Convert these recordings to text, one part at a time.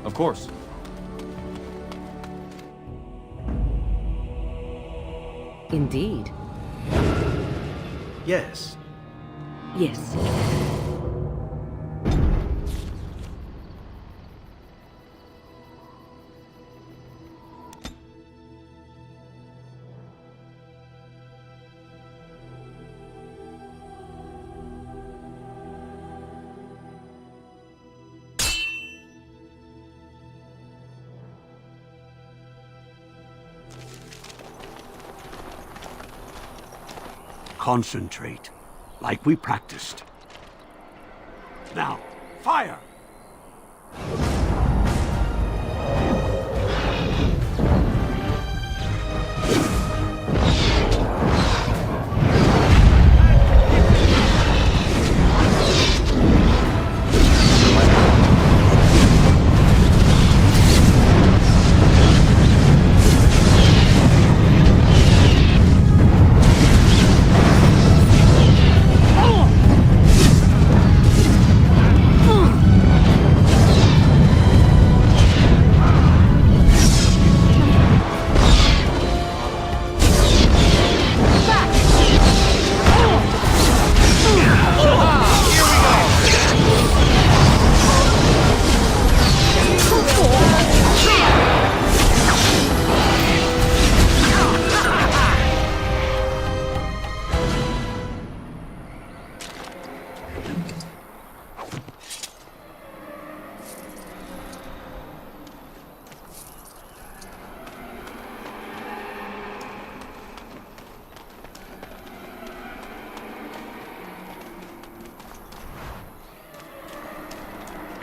Of course. Indeed. Yes. Yes. Concentrate, like we practiced. Now, fire!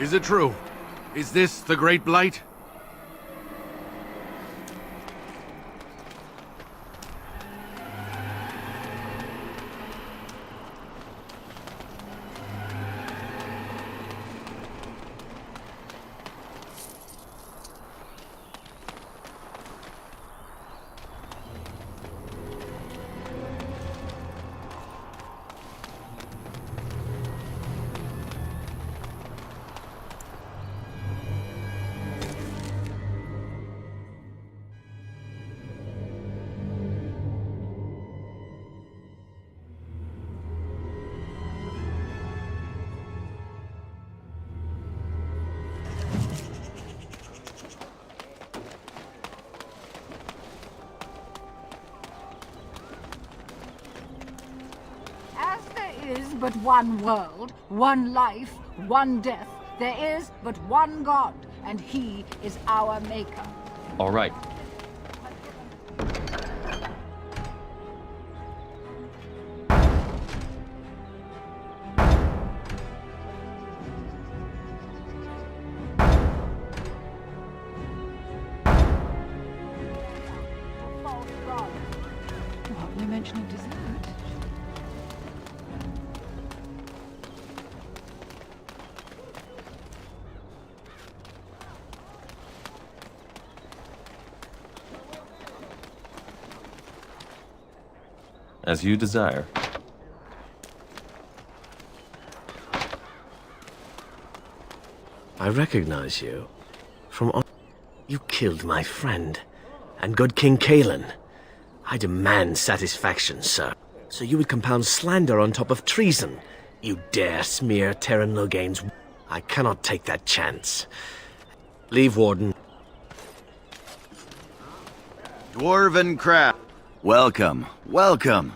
Is it true? Is this the Great Blight? As there is but one world, one life, one death, there is but one God, and He is our Maker. All right. False God. What, no mention of dessert? As you desire. I recognize you. You killed my friend, and good King Kalen. I demand satisfaction, sir. So you would compound slander on top of treason. You dare smear Terran Logain's... I cannot take that chance. Leave, Warden. Dwarven craft. Welcome, welcome.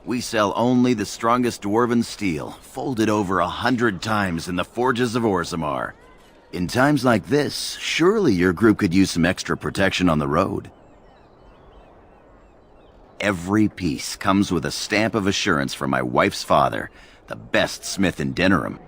We sell only the strongest dwarven steel, folded over 100 times in the forges of Orzammar. In times like this, surely your group could use some extra protection on the road. Every piece comes with a stamp of assurance from my wife's father, the best smith in Denerim.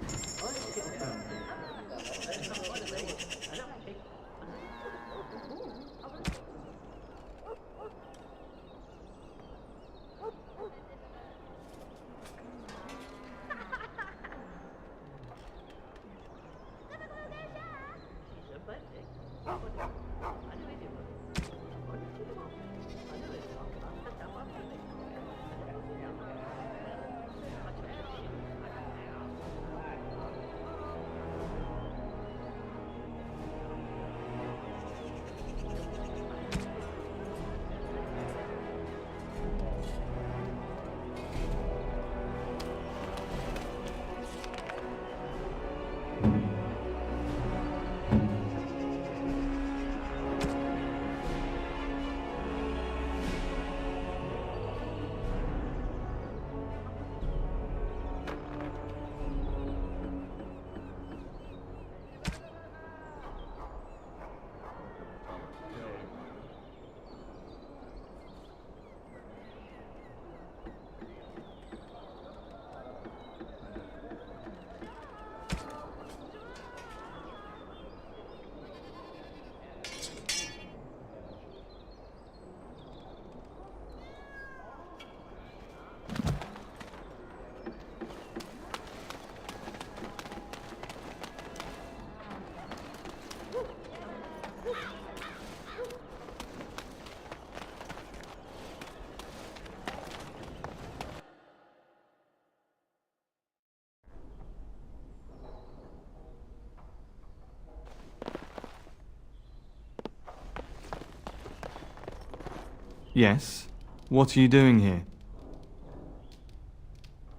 Yes? What are you doing here?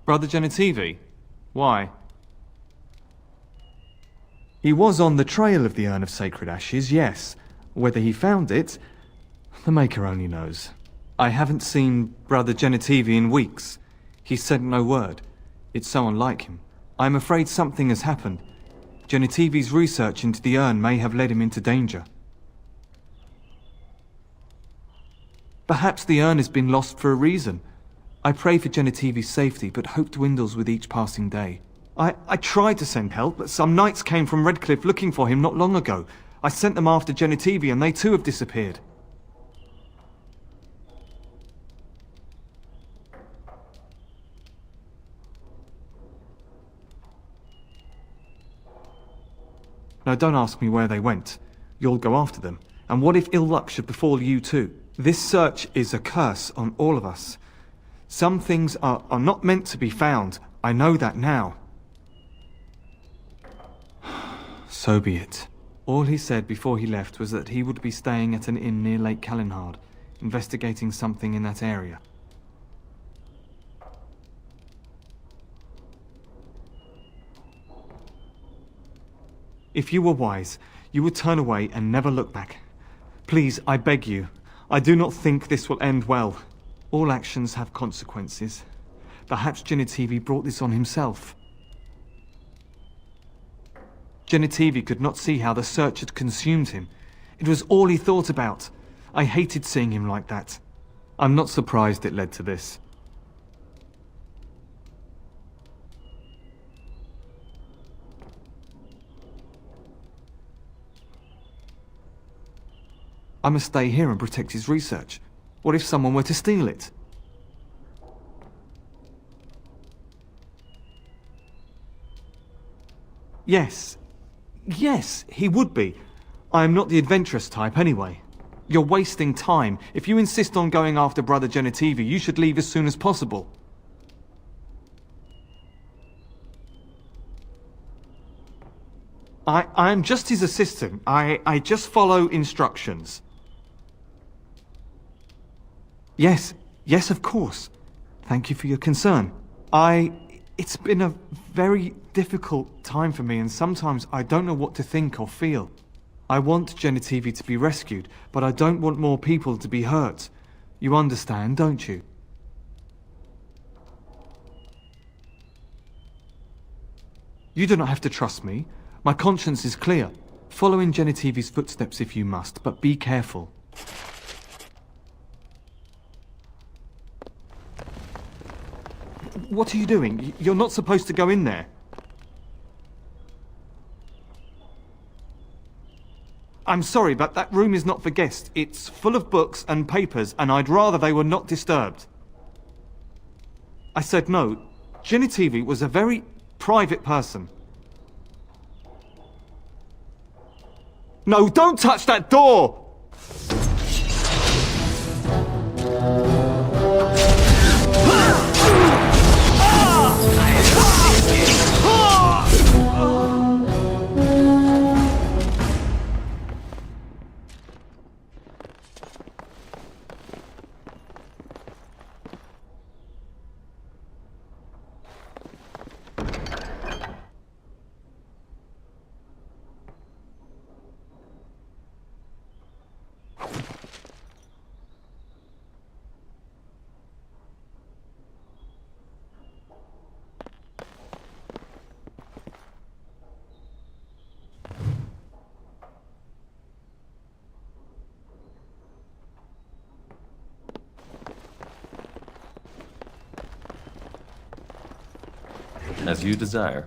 Brother Genitivi? Why? He was on the trail of the Urn of Sacred Ashes, yes. Whether he found it, the Maker only knows. I haven't seen Brother Genitivi in weeks. He sent no word. It's so unlike him. I'm afraid something has happened. Genitivi's research into the urn may have led him into danger. Perhaps the urn has been lost for a reason. I pray for Genitivi's safety, but hope dwindles with each passing day. I tried to send help, but some knights came from Redcliffe looking for him not long ago. I sent them after Genitivi and they too have disappeared. No, don't ask me where they went. You'll go after them. And what if ill luck should befall you too? This search is a curse on all of us. Some things are not meant to be found. I know that now. So be it. All he said before he left was that he would be staying at an inn near Lake Calenhard, investigating something in that area. If you were wise, you would turn away and never look back. Please, I beg you. I do not think this will end well. All actions have consequences. Perhaps Genitivi brought this on himself. Genitivi could not see how the search had consumed him. It was all he thought about. I hated seeing him like that. I'm not surprised it led to this. I must stay here and protect his research. What if someone were to steal it? Yes. Yes, he would be. I am not the adventurous type anyway. You're wasting time. If you insist on going after Brother Genitivi, you should leave as soon as possible. I am just his assistant. I just follow instructions. Yes, yes, of course. Thank you for your concern. It's been a very difficult time for me, and sometimes I don't know what to think or feel. I want Genitivi to be rescued, but I don't want more people to be hurt. You understand, don't you? You do not have to trust me. My conscience is clear. Follow in Genitivi's footsteps if you must, but be careful. What are you doing? You're not supposed to go in there. I'm sorry, but that room is not for guests. It's full of books and papers, and I'd rather they were not disturbed. I said no. Genitivi was a very private person. No, don't touch that door! As you desire.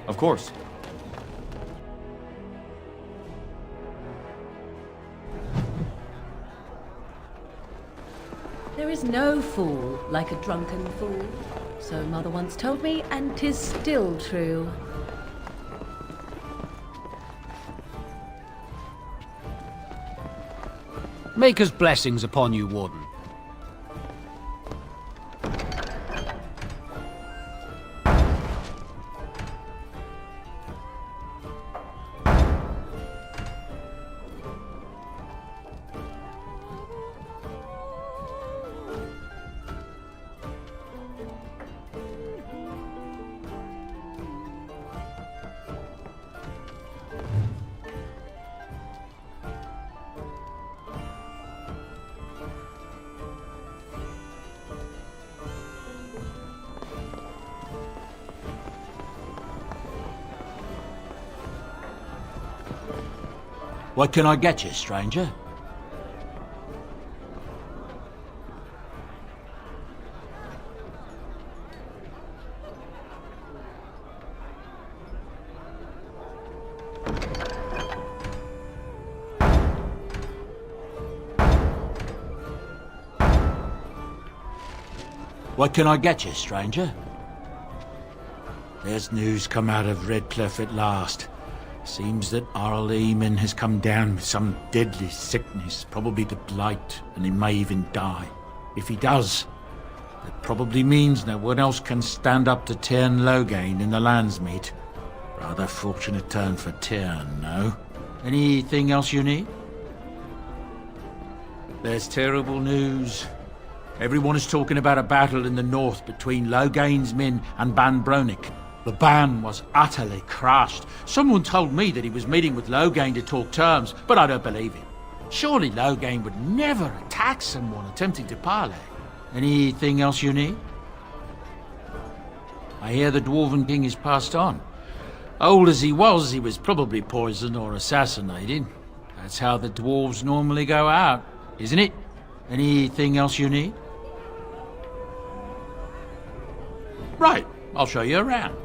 Of course. There is no fool like a drunken fool. So Mother once told me, and 'tis still true. Maker's blessings upon you, Warden. What can I get you, stranger? What can I get you, stranger? There's news come out of Redcliffe at last. Seems that Arl Eamon has come down with some deadly sickness, probably the blight, and he may even die. If he does, that probably means no one else can stand up to Tyrn Loghain in the Landsmeet. Rather fortunate turn for Tyrn, no? Anything else you need? There's terrible news. Everyone is talking about a battle in the north between Loghain's men and Ban Bronick. The ban was utterly crushed. Someone told me that he was meeting with Loghain to talk terms, but I don't believe him. Surely Loghain would never attack someone attempting to parley. Anything else you need? I hear the Dwarven King is passed on. Old as he was probably poisoned or assassinated. That's how the dwarves normally go out, isn't it? Anything else you need? Right, I'll show you around.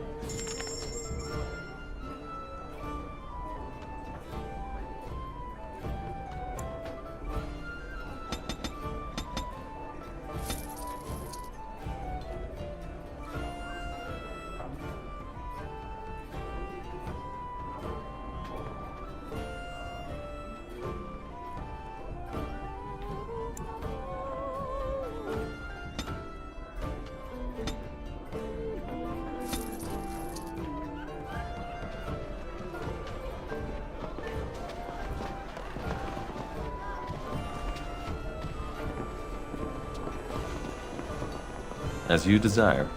As you desire.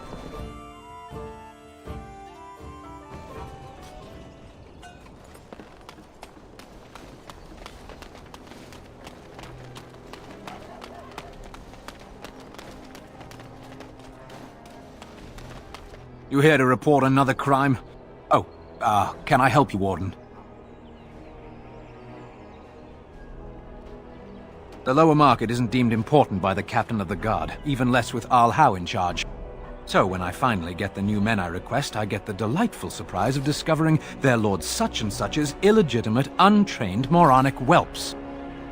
You here to report another crime? Oh, can I help you, Warden? The lower market isn't deemed important by the captain of the guard, even less with Arl Howe in charge. So when I finally get the new men I request, I get the delightful surprise of discovering their Lord Such-and-Such's illegitimate, untrained moronic whelps.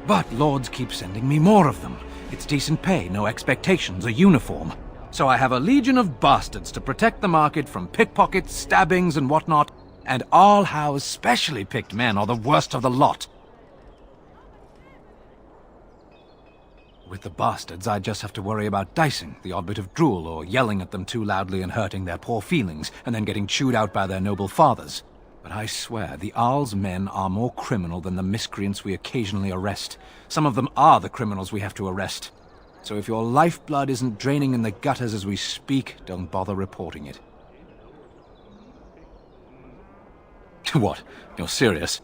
But lords keep sending me more of them. It's decent pay, no expectations, a uniform. So I have a legion of bastards to protect the market from pickpockets, stabbings, and whatnot, and Arl Howe's specially picked men are the worst of the lot. With the bastards, I just have to worry about dicing, the odd bit of drool, or yelling at them too loudly and hurting their poor feelings, and then getting chewed out by their noble fathers. But I swear, the Arl's men are more criminal than the miscreants we occasionally arrest. Some of them are the criminals we have to arrest. So if your lifeblood isn't draining in the gutters as we speak, don't bother reporting it. What? You're serious?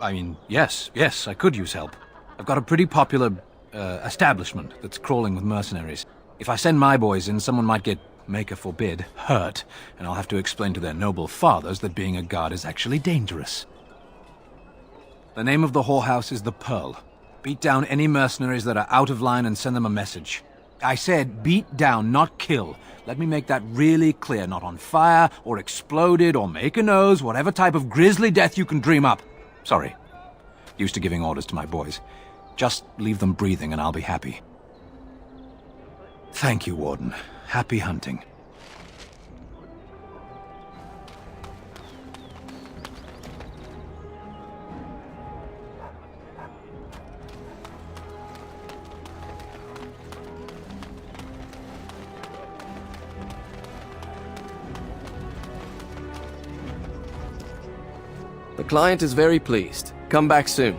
I mean, yes, I could use help. I've got a pretty popular establishment that's crawling with mercenaries. If I send my boys in, someone might get, maker forbid, hurt, and I'll have to explain to their noble fathers that being a guard is actually dangerous. The name of the whorehouse is the Pearl. Beat down any mercenaries that are out of line and send them a message. I said beat down, not kill. Let me make that really clear. Not on fire, or exploded, or make a nose, whatever type of grisly death you can dream up. Sorry. Used to giving orders to my boys. Just leave them breathing and I'll be happy. Thank you, Warden. Happy hunting. The client is very pleased. Come back soon.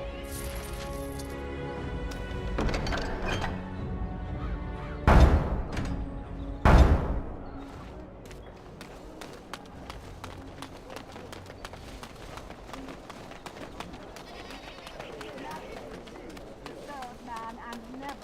Serve man and never.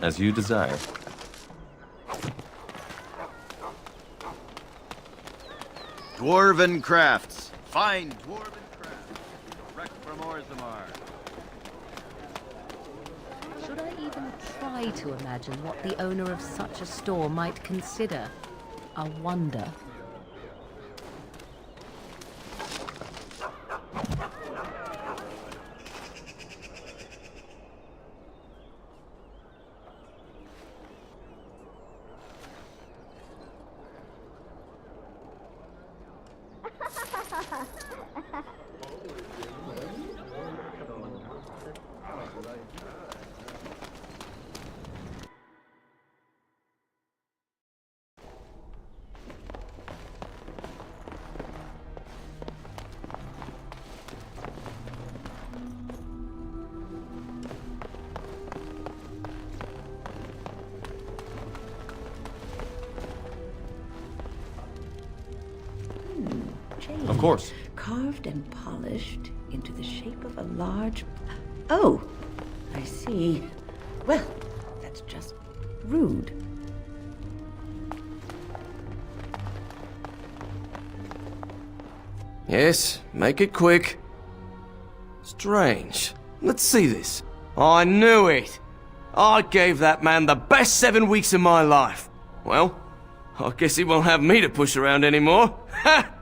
As you desire. Dwarven crafts. Fine dwarven crafts. Direct from Orzammar. Should I even try to imagine what the owner of such a store might consider a wonder? Of course. Carved and polished into the shape of a large... Oh, I see. Well, that's just rude. Yes, make it quick. Strange. Let's see this. I knew it! I gave that man the best 7 weeks of my life. Well, I guess he won't have me to push around anymore. Ha!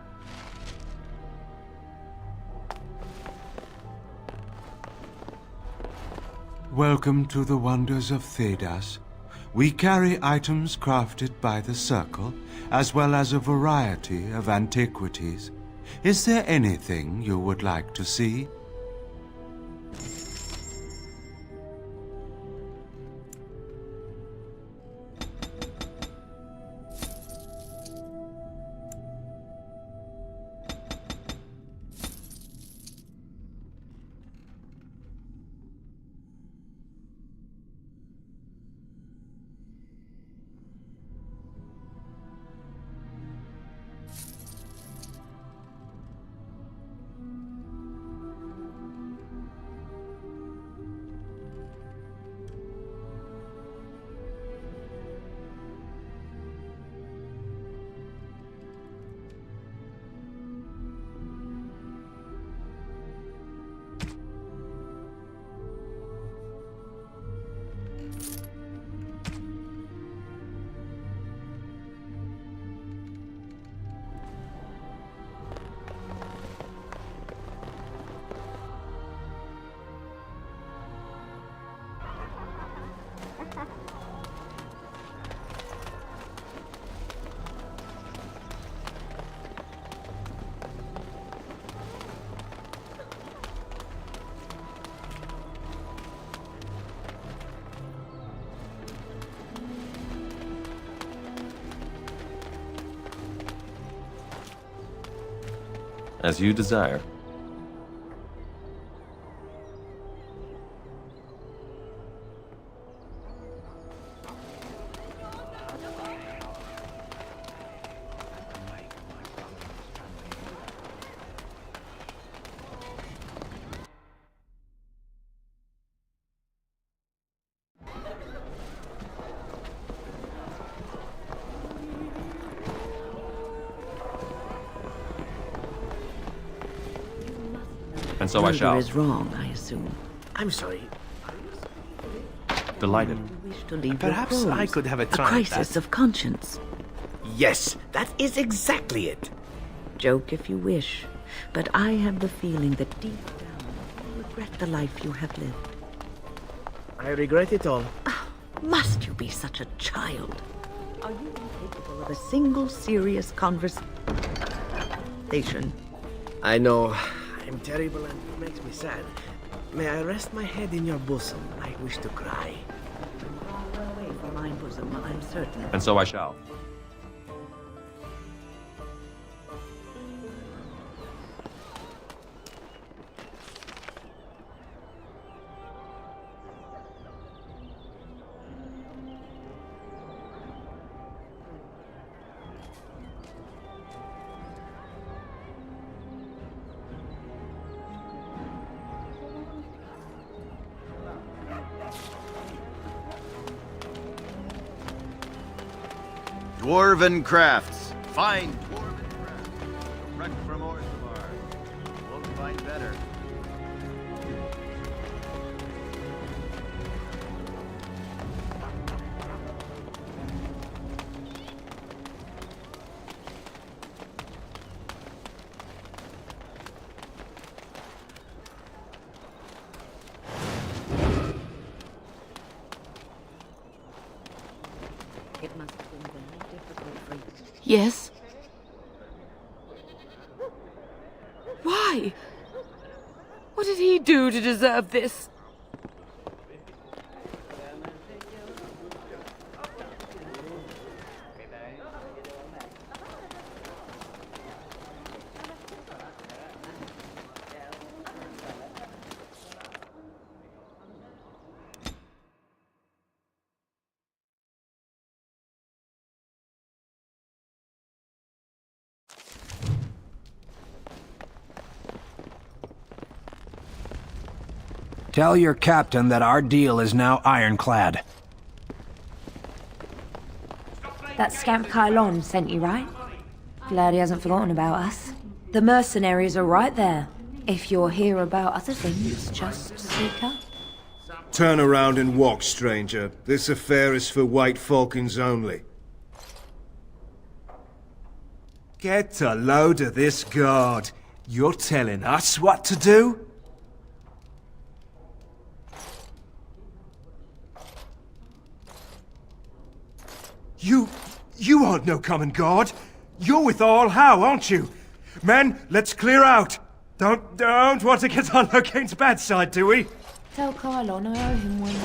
Welcome to the wonders of Thedas. We carry items crafted by the Circle, as well as a variety of antiquities. Is there anything you would like to see? As you desire. And so I Murder shall. is wrong, I assume. I'm sorry. Delighted. You wish to leave Perhaps your I clothes. could have a A try at crisis that. of conscience. Yes, that is exactly it. Joke if you wish, but I have the feeling that deep down you regret the life you have lived. I regret it all. Must you be such a child? Are you incapable of a single serious conversation? I know. I'm terrible and it makes me sad. May I rest my head in your bosom? I wish to cry. Far away from my bosom, I'm certain. And so I shall. Dwarven crafts. Fine dwarven crafts. Direct from Orzammar. Won't find better. It must have been very difficult for you. Yes? Why? What did he do to deserve this? Tell your captain that our deal is now ironclad. That scamp Kylon sent you, right? Glad he hasn't forgotten about us. The mercenaries are right there. If you're here about other things, just speak up. Turn around and walk, stranger. This affair is for White Falcons only. Get a load of this guard. You're telling us what to do? You aren't no common guard. You're with All How, aren't you? Men, let's clear out. Don't want to get on Locane's bad side, do we? Tell Kylon I owe him one.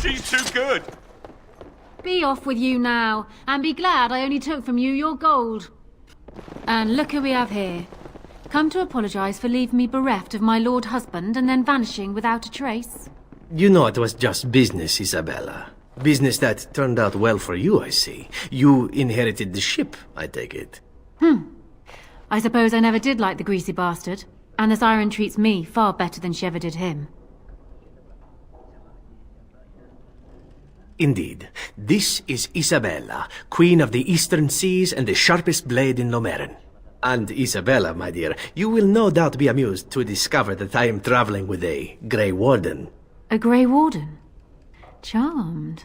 She's too good. Be off with you now, and be glad I only took from you your gold. And look who we have here. Come to apologise for leaving me bereft of my lord husband and then vanishing without a trace. You know it was just business, Isabella. Business that turned out well for you, I see. You inherited the ship, I take it. I suppose I never did like the greasy bastard, and the siren treats me far better than she ever did him. Indeed. This is Isabella, Queen of the Eastern Seas and the sharpest blade in Lomerin. And Isabella, my dear, you will no doubt be amused to discover that I am traveling with a Grey Warden. A Grey Warden? Charmed.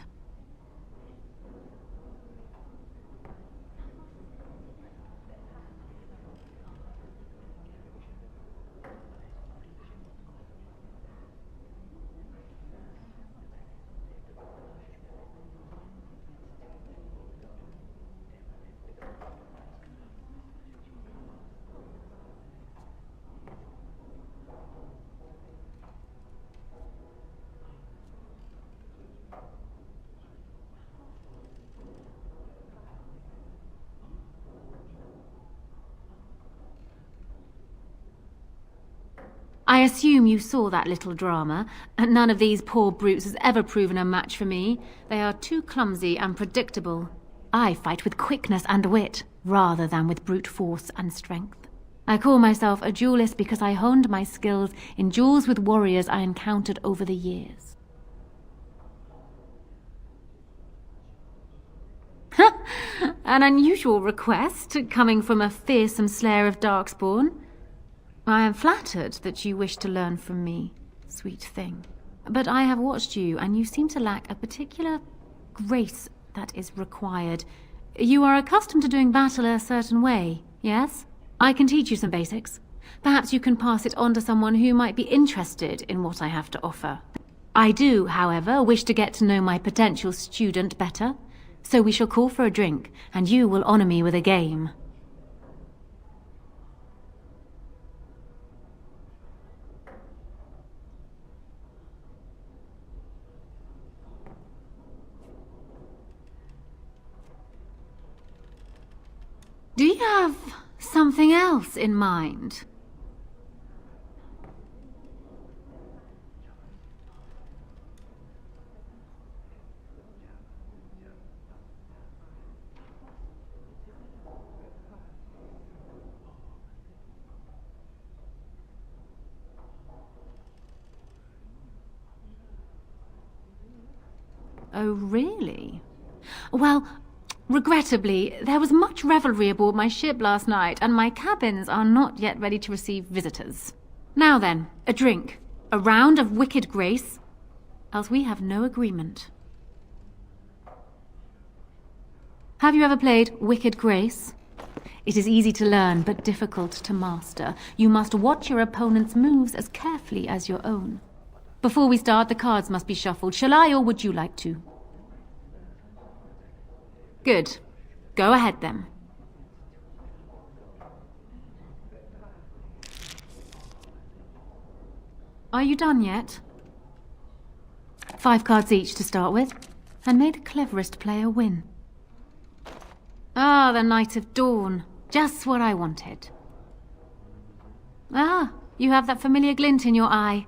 I assume you saw that little drama, and none of these poor brutes has ever proven a match for me. They are too clumsy and predictable. I fight with quickness and wit, rather than with brute force and strength. I call myself a duelist because I honed my skills in duels with warriors I encountered over the years. An unusual request, coming from a fearsome slayer of Darkspawn. I am flattered that you wish to learn from me, sweet thing. But I have watched you, and you seem to lack a particular grace that is required. You are accustomed to doing battle a certain way, yes? I can teach you some basics. Perhaps you can pass it on to someone who might be interested in what I have to offer. I do, however, wish to get to know my potential student better. So we shall call for a drink, and you will honor me with a game. Do you have something else in mind? Oh, really? Well, regrettably, there was much revelry aboard my ship last night, and my cabins are not yet ready to receive visitors. Now then, a drink. A round of wicked grace, else we have no agreement. Have you ever played Wicked Grace? It is easy to learn, but difficult to master. You must watch your opponent's moves as carefully as your own. Before we start, the cards must be shuffled. Shall I, or would you like to? Good. Go ahead, then. Are you done yet? 5 cards each to start with, and may the cleverest player win. Ah, the Knight of Dawn. Just what I wanted. Ah, you have that familiar glint in your eye.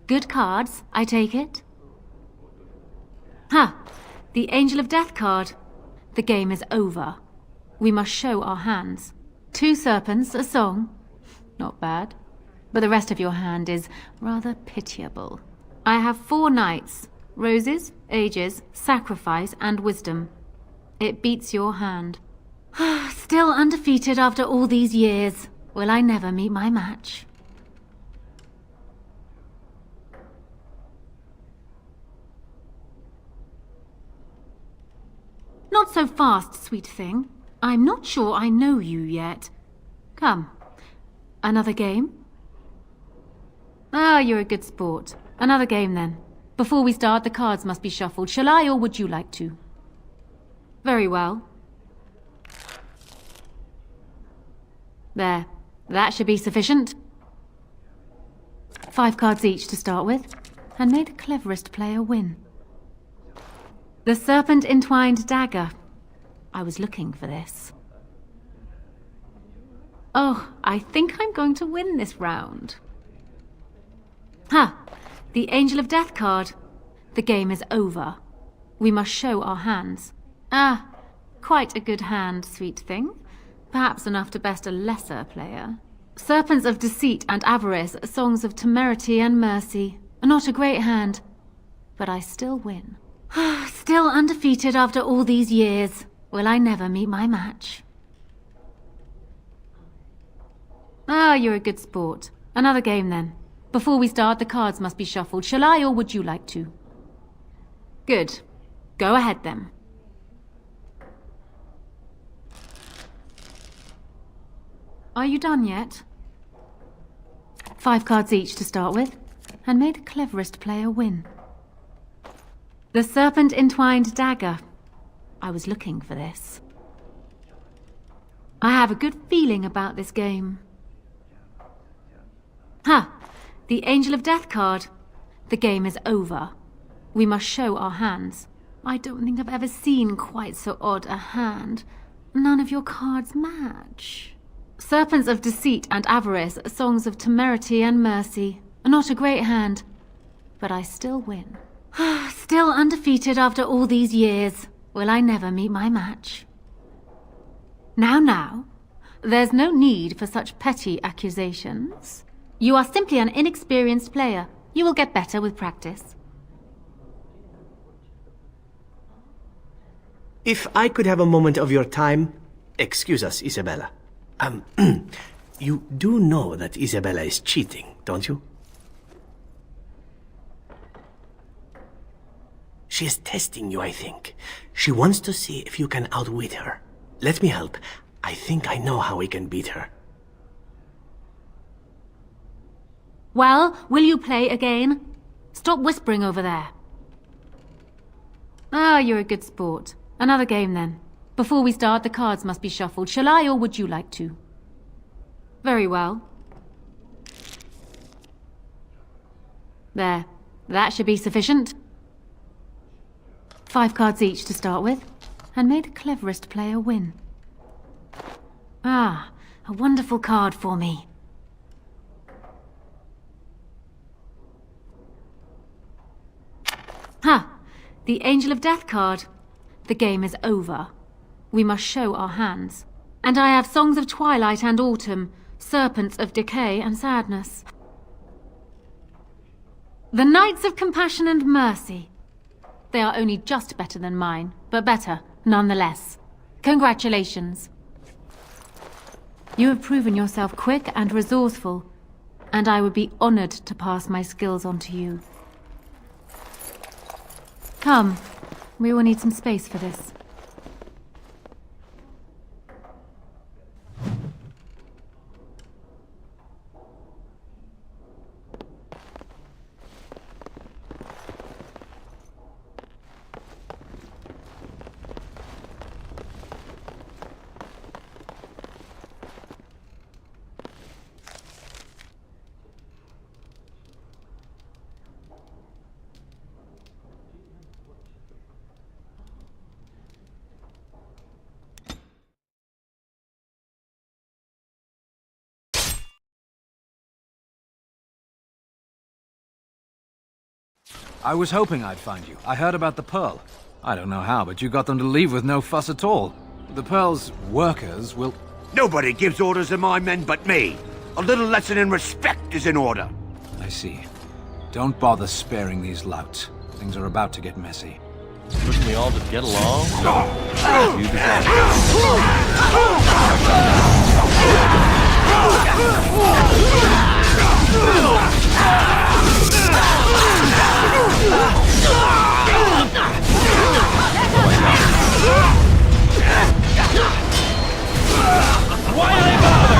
Good cards, I take it. Ha! The Angel of Death card. The game is over. We must show our hands. 2 serpents, a song. Not bad. But the rest of your hand is rather pitiable. I have 4 knights. Roses, ages, sacrifice, and wisdom. It beats your hand. Still undefeated after all these years. Will I never meet my match? Not so fast, sweet thing. I'm not sure I know you yet. Come. Another game? Ah, you're a good sport. Another game, then. Before we start, the cards must be shuffled. Shall I, or would you like to? Very well. There. That should be sufficient. 5 cards each to start with, and may the cleverest player win. The serpent-entwined dagger. I was looking for this. Oh, I think I'm going to win this round. Ha! The Angel of Death card. The game is over. We must show our hands. Ah, quite a good hand, sweet thing. Perhaps enough to best a lesser player. Serpents of Deceit and Avarice, songs of temerity and mercy. Not a great hand, but I still win. Still undefeated after all these years. Will I never meet my match? Ah, you're a good sport. Another game, then. Before we start, the cards must be shuffled. Shall I, or would you like to? Good. Go ahead, then. Are you done yet? 5 cards each to start with, and may the cleverest player win. The serpent-entwined dagger. I was looking for this. I have a good feeling about this game. Ha! The Angel of Death card. The game is over. We must show our hands. I don't think I've ever seen quite so odd a hand. None of your cards match. Serpents of Deceit and Avarice, songs of temerity and mercy. Not a great hand, but I still win. Still undefeated after all these years. Will I never meet my match? Now. There's no need for such petty accusations. You are simply an inexperienced player. You will get better with practice. If I could have a moment of your time... Excuse us, Isabella. You do know that Isabella is cheating, don't you? She is testing you, I think. She wants to see if you can outwit her. Let me help. I think I know how we can beat her. Well, will you play again? Stop whispering over there. Ah, you're a good sport. Another game then. Before we start, the cards must be shuffled. Shall I, or would you like to? Very well. There. That should be sufficient. 5 cards each to start with, and may the cleverest player win. Ah, a wonderful card for me. Ha! The Angel of Death card. The game is over. We must show our hands. And I have Songs of Twilight and Autumn, Serpents of Decay and Sadness. The Knights of Compassion and Mercy. They are only just better than mine, but better, nonetheless. Congratulations. You have proven yourself quick and resourceful, and I would be honored to pass my skills on to you. Come, we will need some space for this. I was hoping I'd find you. I heard about the Pearl. I don't know how, but you got them to leave with no fuss at all. The Pearl's workers will... Nobody gives orders to my men but me. A little lesson in respect is in order. I see. Don't bother sparing these louts. Things are about to get messy. Couldn't we all just get along? You decide. Why do they bother?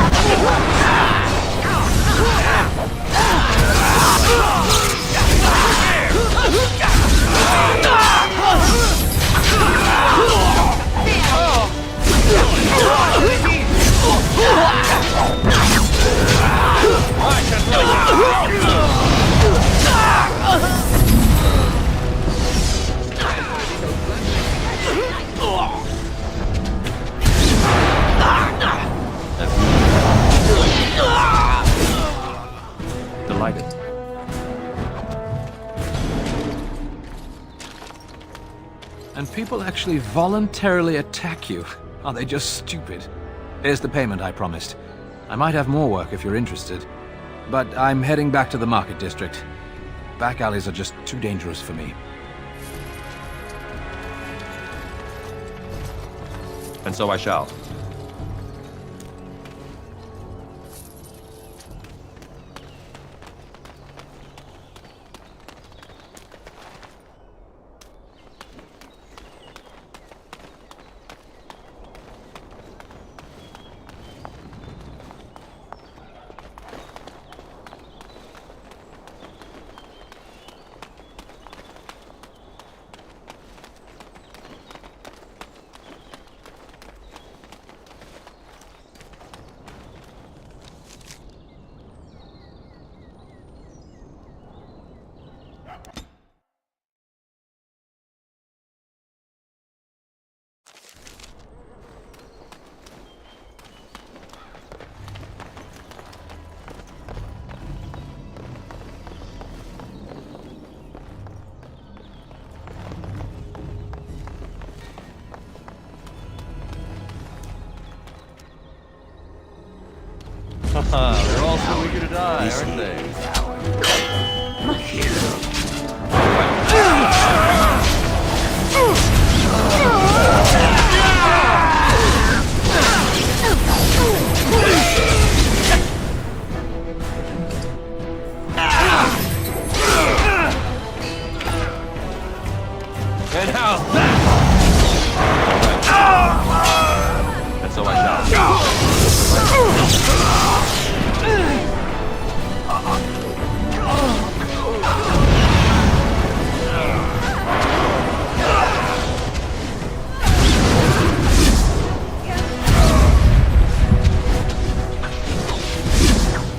Delighted. And people actually voluntarily attack you. Are they just stupid? Here's the payment I promised. I might have more work if you're interested. But I'm heading back to the market district. Back alleys are just too dangerous for me. And so I shall. eager to die, aren't they? My hero. And how's that? That's all I got.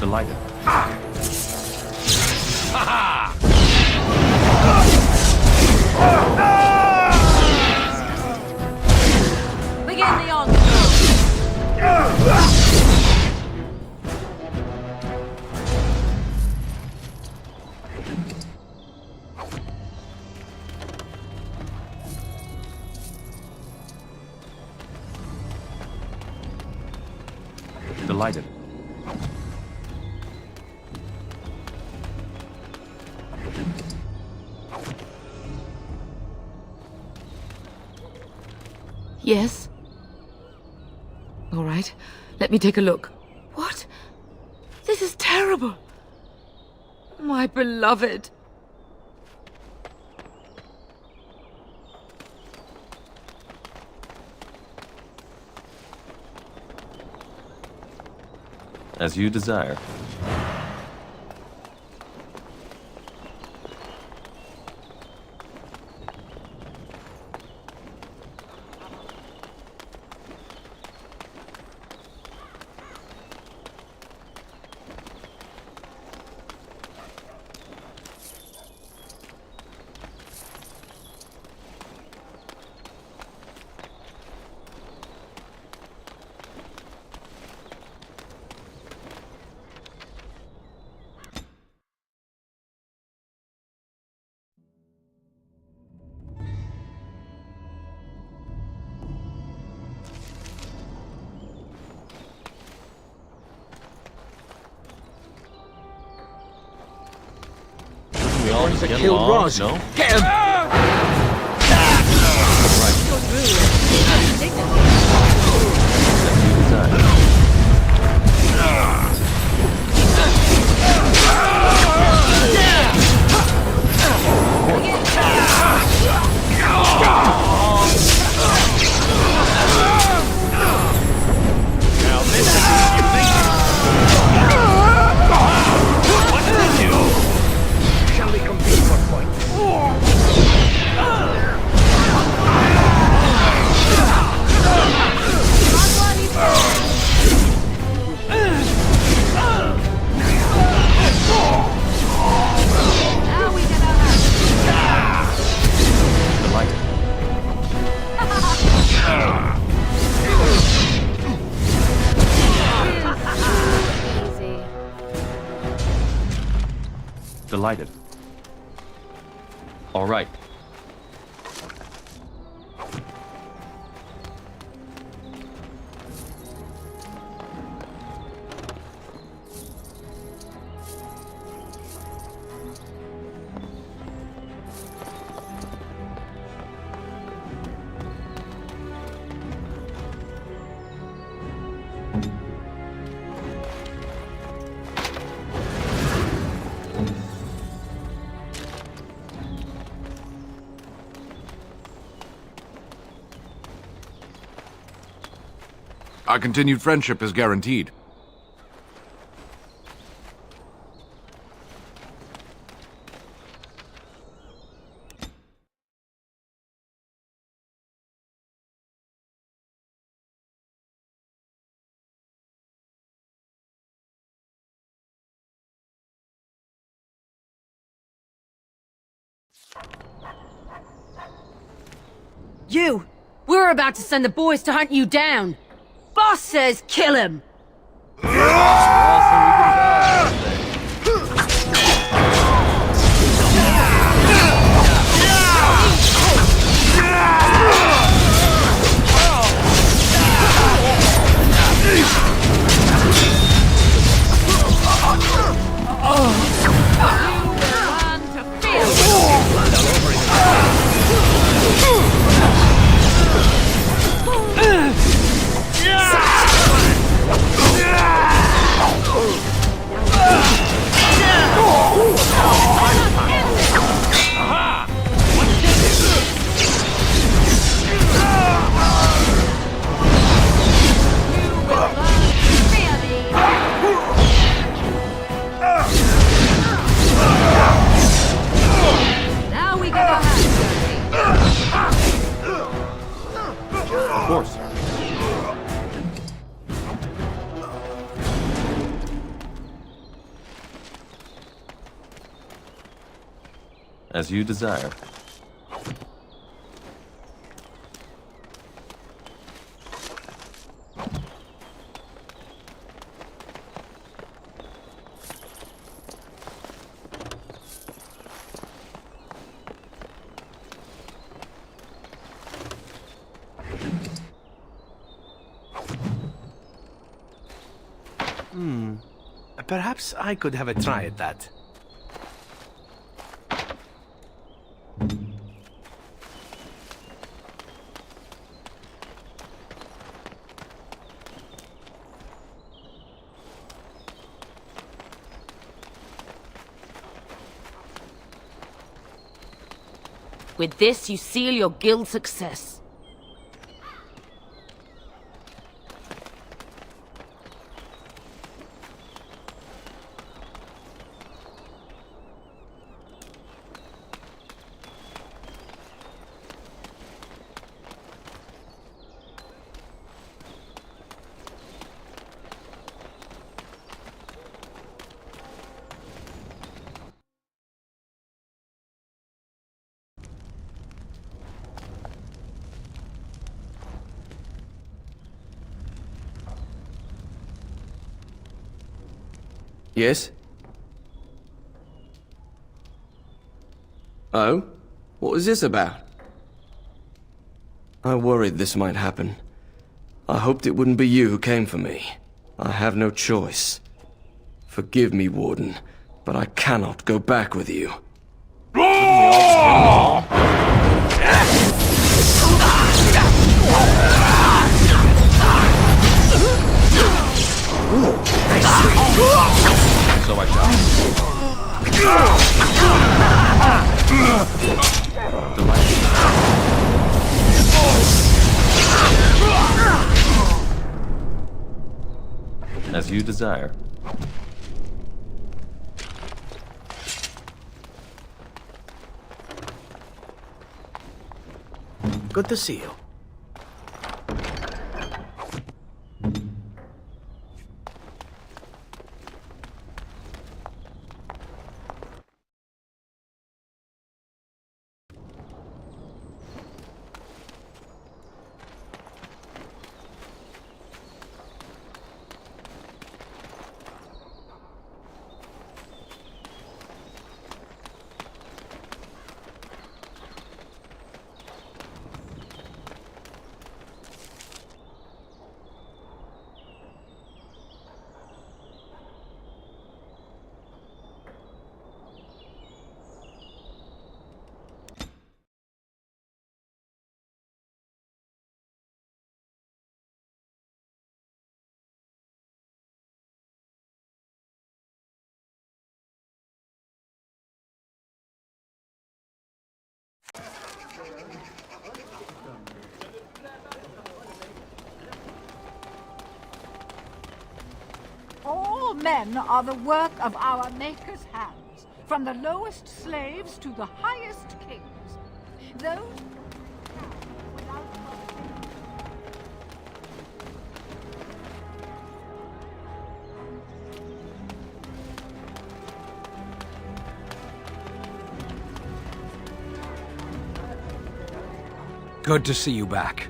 Delighted. Begin the onslaught. Delighted. Yes? All right, let me take a look. What? This is terrible. My beloved. As you desire. We all just get killed along, Roz. no? Get him! Shall we compete for points? Delighted. All right. Our continued friendship is guaranteed. You! We're about to send the boys to hunt you down! Boss says kill him! As you desire. Perhaps I could have a try at that. With this, you seal your guild's success. Yes? Oh? What was this about? I worried this might happen. I hoped it wouldn't be you who came for me. I have no choice. Forgive me, Warden, but I cannot go back with you. So I shall. As you desire. Good to see you. All men are the work of our Maker's hands, from the lowest slaves to the highest kings. Those Good to see you back.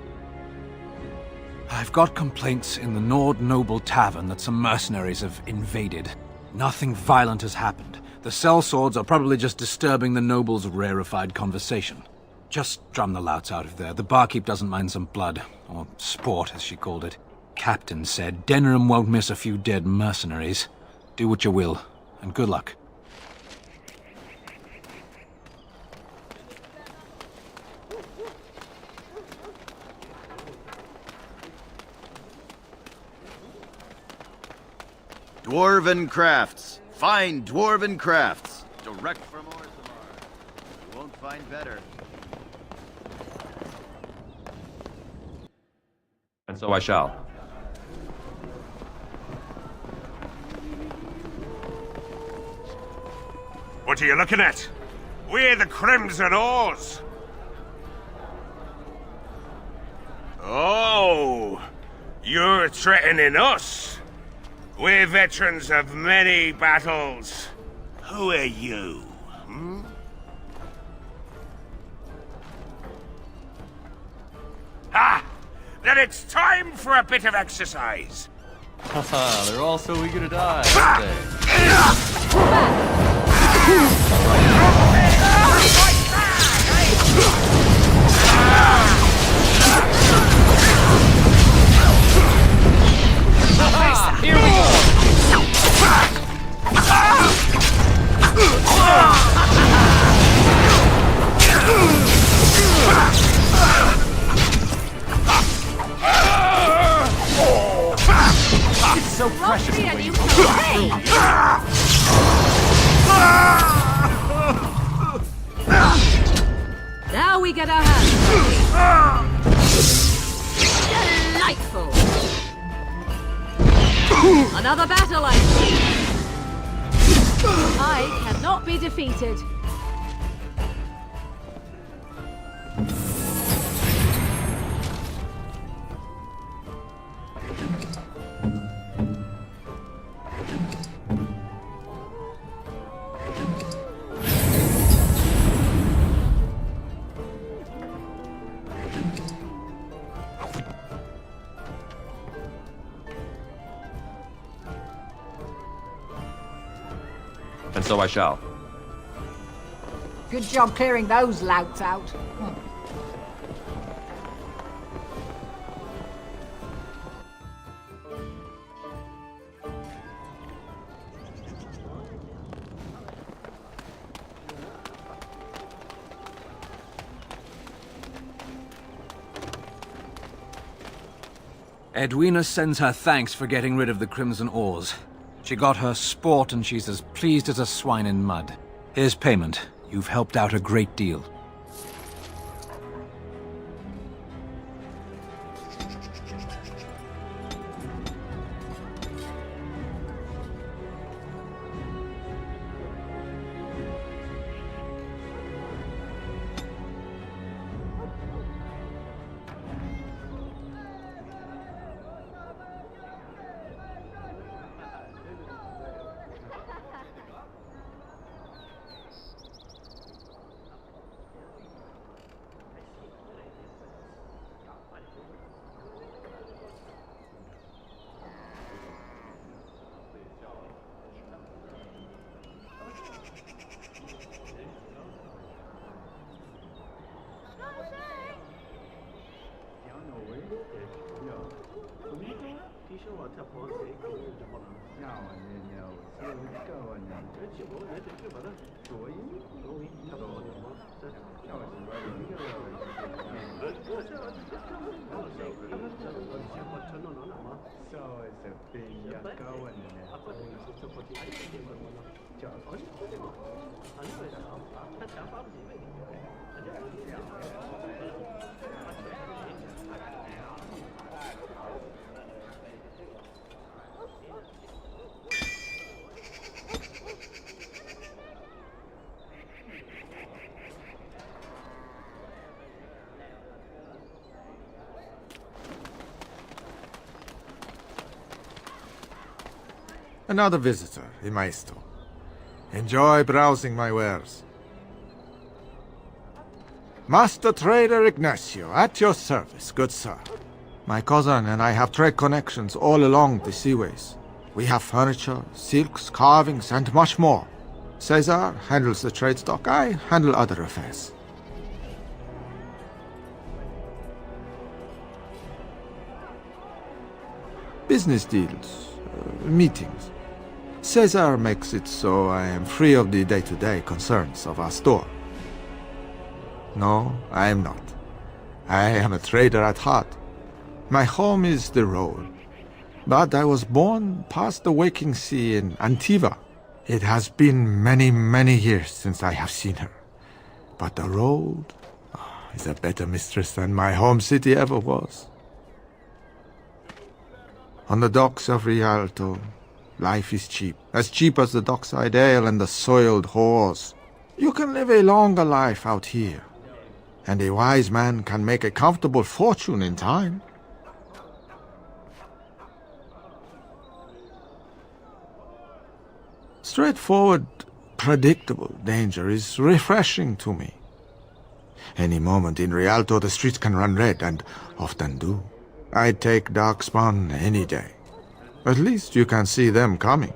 I've got complaints in the Nord Noble Tavern that some mercenaries have invaded. Nothing violent has happened. The sellswords are probably just disturbing the nobles' rarefied conversation. Just drum the louts out of there. The barkeep doesn't mind some blood. Or sport, as she called it. Captain said Denham won't miss a few dead mercenaries. Do what you will, and good luck. Dwarven crafts. Fine dwarven crafts. Direct from Orzammar. You won't find better. And so I shall. What are you looking at? We're the Crimson Oars. Oh, you're threatening us? We're veterans of many battles. Who are you? then it's time for a bit of exercise. Haha, they're all so eager to die, aren't they? Here we go! It's so precious when you Now we get our hands delightful! Another battle, I see! I cannot be defeated. And so I shall. Good job clearing those louts out. Edwina sends her thanks for getting rid of the Crimson Oars. She got her sport and she's as pleased as a swine in mud. Here's payment. You've helped out a great deal. Another visitor, Maestro. Enjoy browsing my wares. Master Trader Ignacio, at your service, good sir. My cousin and I have trade connections all along the seaways. We have furniture, silks, carvings, and much more. Cesar handles the trade stock, I handle other affairs. Business deals, meetings. Cesar makes it so I am free of the day-to-day concerns of our store. No, I am not. I am a trader at heart. My home is the road. But I was born past the waking sea in Antiva. It has been many, many years since I have seen her. But the road is a better mistress than my home city ever was. On the docks of Rialto, life is cheap. As cheap as the dockside ale and the soiled whores. You can live a longer life out here. And a wise man can make a comfortable fortune in time. Straightforward, predictable danger is refreshing to me. Any moment in Rialto the streets can run red, and often do. I'd take Darkspawn any day. At least you can see them coming.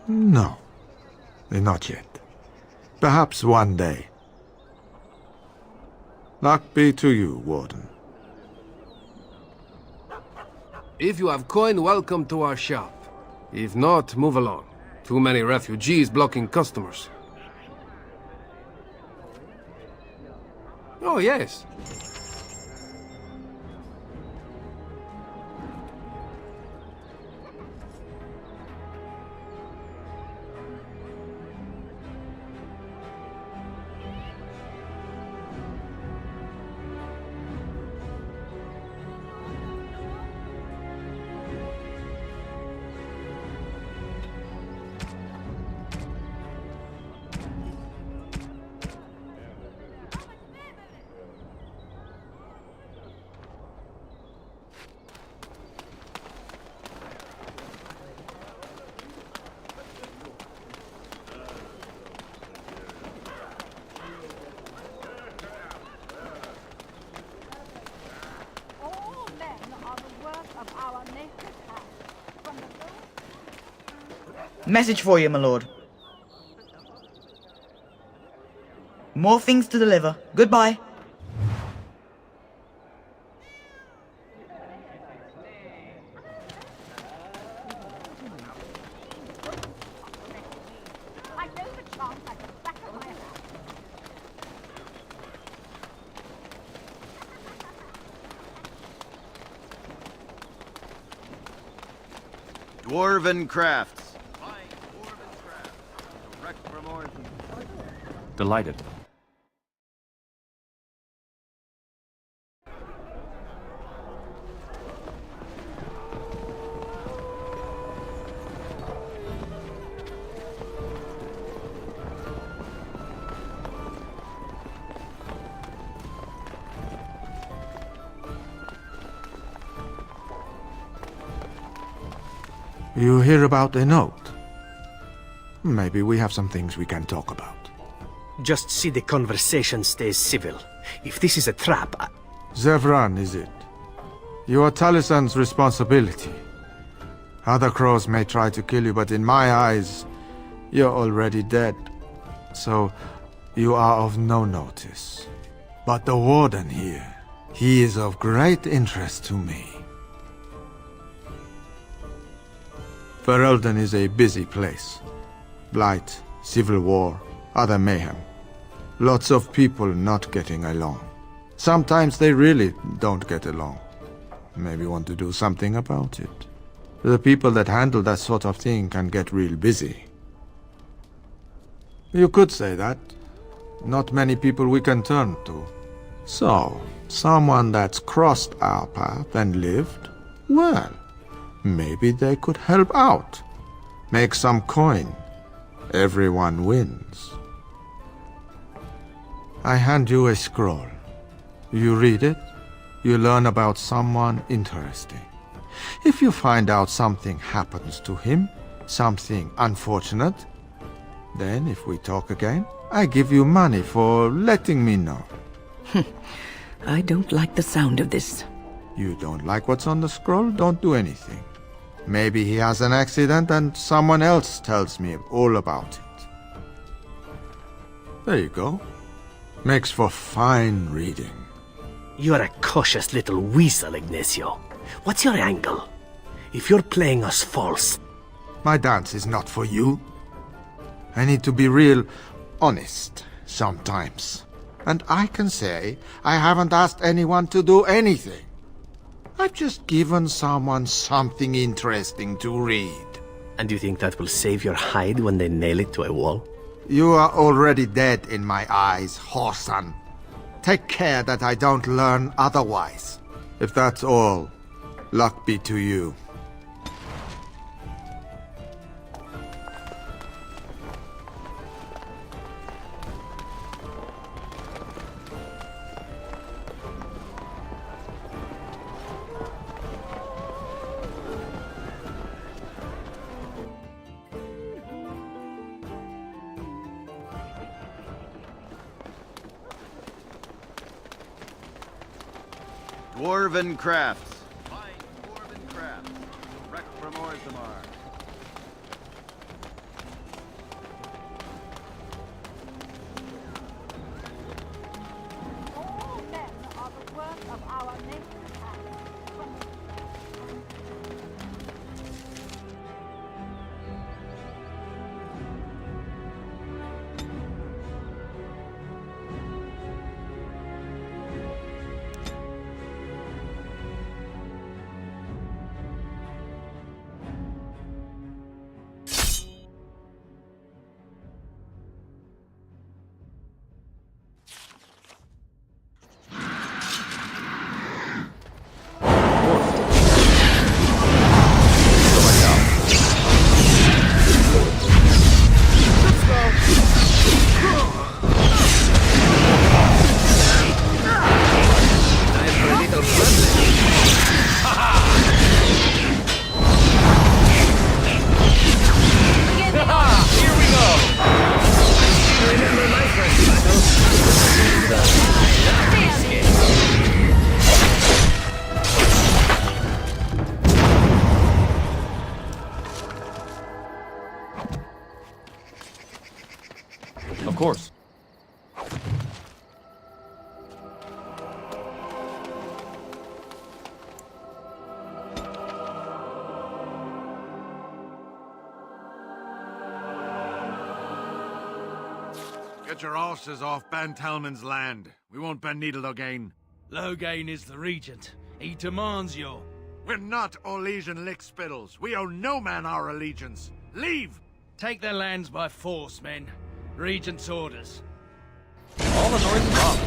No. Not yet. Perhaps one day. Luck be to you, Warden. If you have coin, welcome to our shop. If not, move along. Too many refugees blocking customers. Oh, yes. All men are the work of our Maker's hand. From the Message for you, my lord. More things to deliver. Goodbye. I know the charm like the back of my hand. Dwarven crafts. Direct from Origin. Delighted. You hear about a note? Maybe we have some things we can talk about. Just see the conversation stays civil. If this is a trap, Zevran, is it? You are Talisan's responsibility. Other crows may try to kill you, but in my eyes, you're already dead. So, you are of no notice. But the Warden here, he is of great interest to me. Ferelden is a busy place. Blight, civil war, other mayhem. Lots of people not getting along. Sometimes they really don't get along. Maybe want to do something about it. The people that handle that sort of thing can get real busy. You could say that. Not many people we can turn to. So, someone that's crossed our path and lived, well, maybe they could help out. Make some coin. Everyone wins. I hand you a scroll. You read it, you learn about someone interesting. If you find out something happens to him, something unfortunate, then if we talk again, I give you money for letting me know. I don't like the sound of this. You don't like what's on the scroll? Don't do anything. Maybe he has an accident and someone else tells me all about it. There you go. Makes for fine reading. you're a cautious little weasel, Ignacio. What's your angle? If you're playing us false... My dance is not for you. I need to be real honest sometimes. And I can say I haven't asked anyone to do anything. I've just given someone something interesting to read. And you think that will save your hide when they nail it to a wall? You are already dead in my eyes, Horsan. Take care that I don't learn otherwise. If that's all, luck be to you. Dwarven crafts. Fine dwarven crafts. Direct from Orzammar. All men are the work of our nation's hands. Of course. Get your horses off Ban Talman's land. We won't bend needle again. Logain is the regent. He demands you. We're not Olesian lickspittles. We owe no man our allegiance. Leave! Take their lands by force, men. Regent's orders. All the noise is off.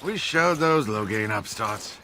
We showed those Logain upstarts.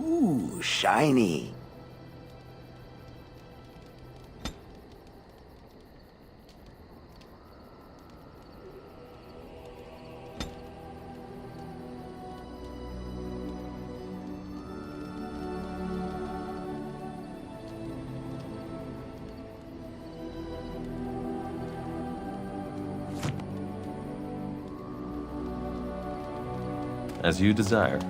Ooh, shiny. As you desire.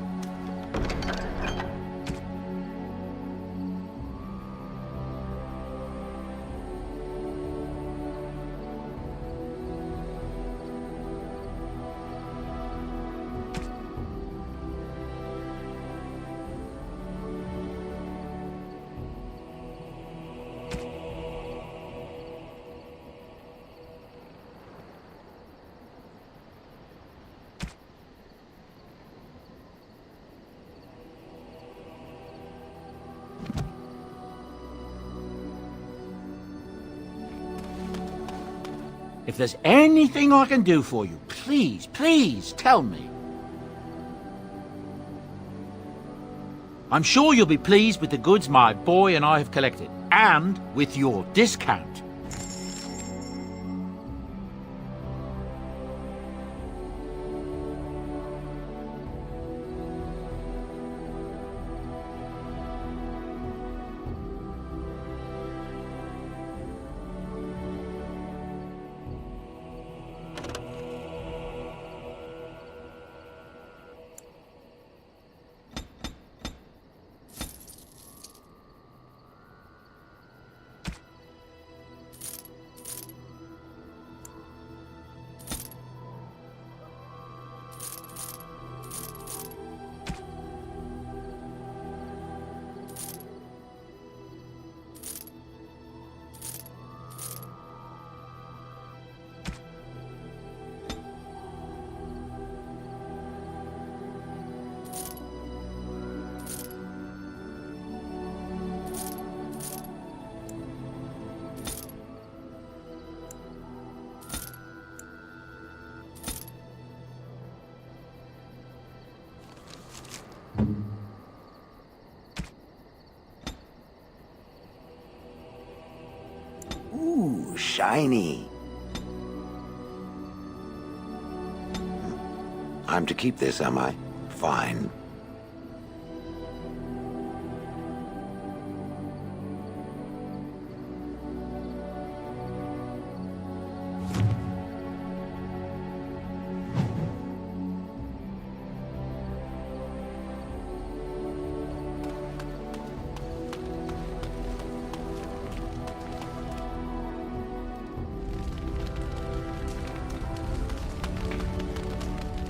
If there's anything I can do for you, please, please tell me. I'm sure you'll be pleased with the goods my boy and I have collected, and with your discount. Ooh, shiny. I'm to keep this, am I? Fine.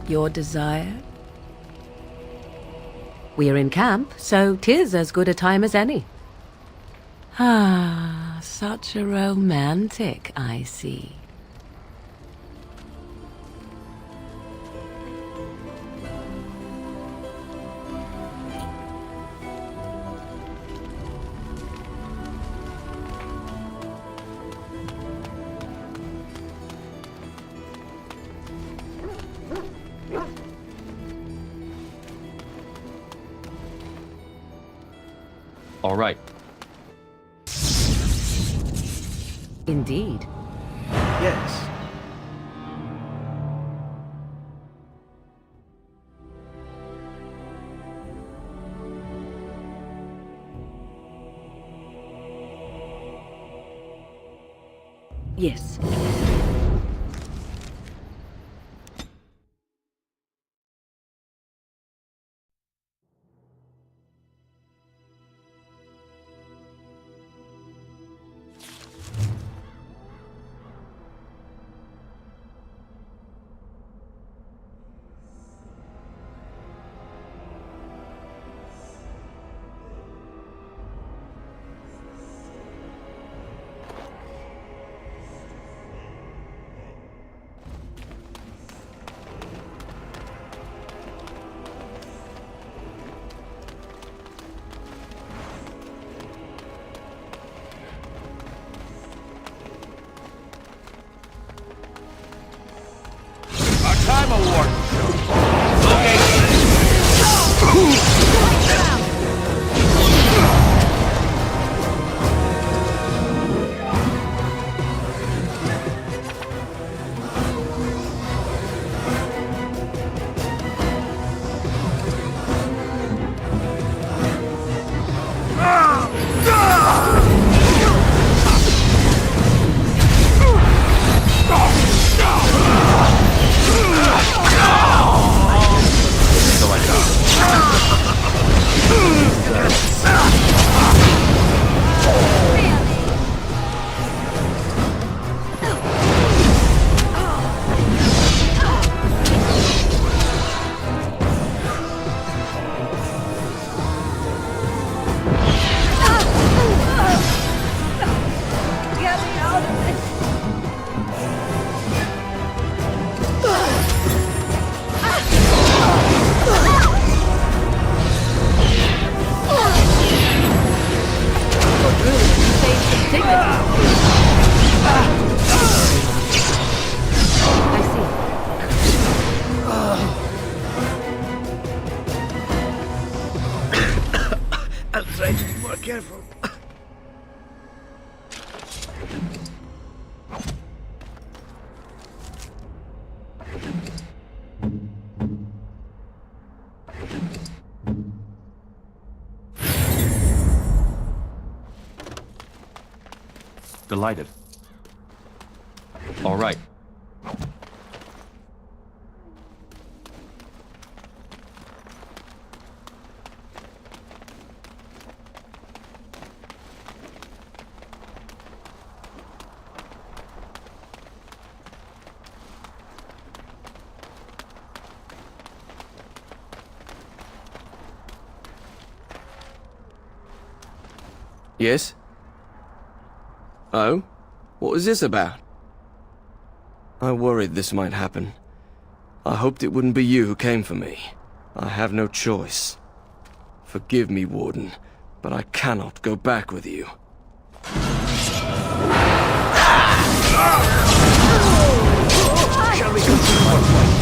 Your desire? We're in camp, so 'tis as good a time as any. Ah, such a romantic, I see. All right. Indeed. Yes. Yes. Time award. So I go. Careful. Delighted. All right. Yes? Oh? What was this about? I worried this might happen. I hoped it wouldn't be you who came for me. I have no choice. Forgive me, Warden, but I cannot go back with you. Shall we continue?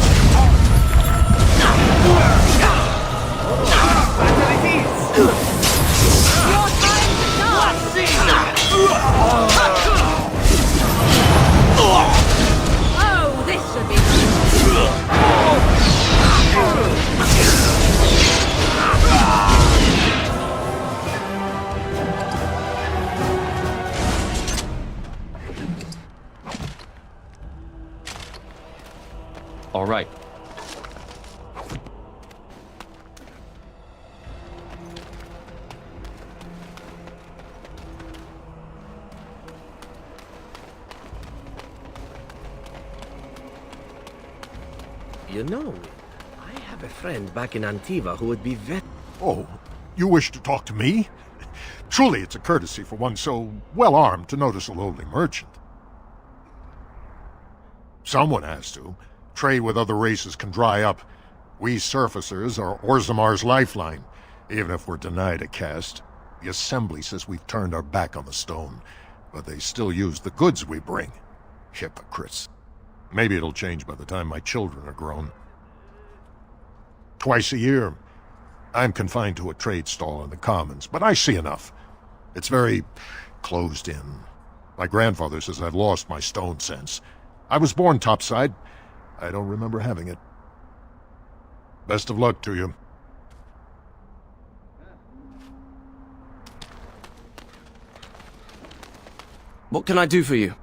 Oh, this should be... All right. You know, I have a friend back in Antiva who would be Oh, you wish to talk to me? Truly, it's a courtesy for one so well-armed to notice a lowly merchant. Someone has to. Trade with other races can dry up. We surfacers are Orzamar's lifeline, even if we're denied a caste. The Assembly says we've turned our back on the stone, but they still use the goods we bring. Hypocrites. Maybe it'll change by the time my children are grown. Twice a year, I'm confined to a trade stall in the Commons, but I see enough. It's very closed in. My grandfather says I've lost my stone sense. I was born topside. I don't remember having it. Best of luck to you. What can I do for you?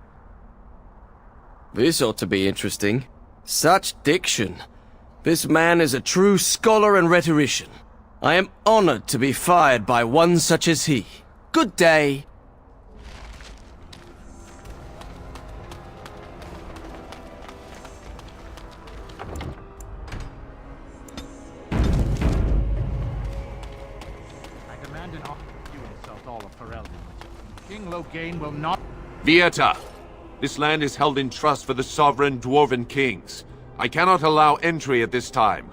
This ought to be interesting. Such diction. This man is a true scholar and rhetorician. I am honored to be fired by one such as he. Good day. I demand an offer. You insult all of Ferelden. King Loghain will not... Vieta! This land is held in trust for the sovereign Dwarven kings. I cannot allow entry at this time.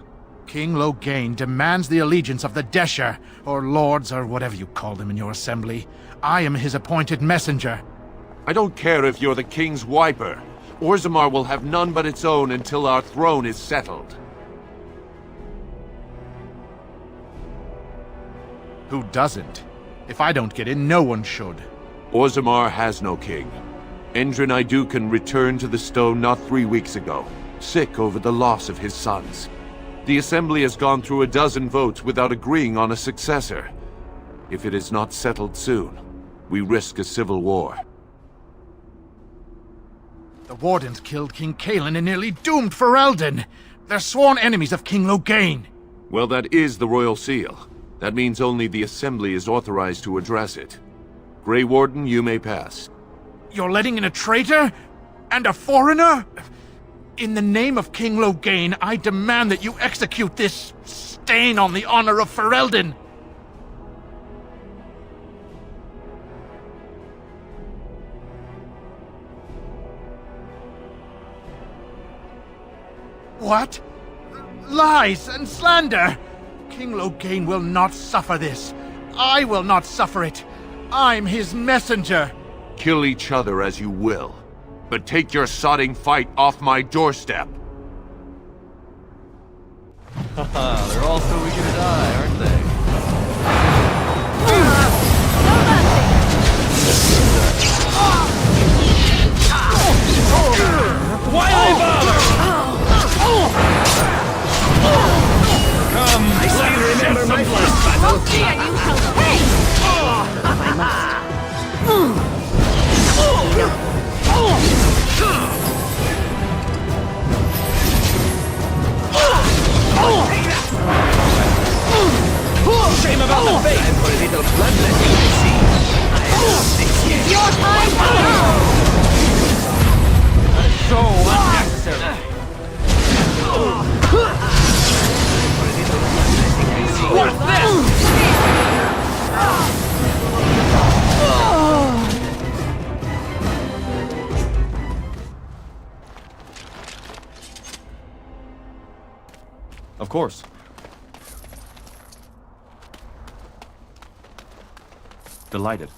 King Loghain demands the allegiance of the Desher, or lords, or whatever you call them in your assembly. I am his appointed messenger. I don't care if you're the king's wiper. Orzammar will have none but its own until our throne is settled. Who doesn't? If I don't get in, no one should. Orzammar has no king. Endrin Idukan returned to the stone not 3 weeks ago, sick over the loss of his sons. The Assembly has gone through a dozen votes without agreeing on a successor. If it is not settled soon, we risk a civil war. The Wardens killed King Kaelin and nearly doomed Ferelden. They're sworn enemies of King Loghain. Well, that is the Royal Seal. That means only the Assembly is authorized to address it. Grey Warden, you may pass. You're letting in a traitor? And a foreigner? In the name of King Loghain, I demand that you execute this stain on the honor of Ferelden. What? Lies and slander! King Loghain will not suffer this. I will not suffer it. I'm his messenger. Kill each other as you will, but take your sodding fight off my doorstep. Haha, they're all so eager to die, aren't they? Why bother? Come, I still remember my first battle. I must. Shame about the fate. Time for a little bloodletting, I see. I love this game. Your time now! That is so unnecessary. What's this? Of course. Delighted.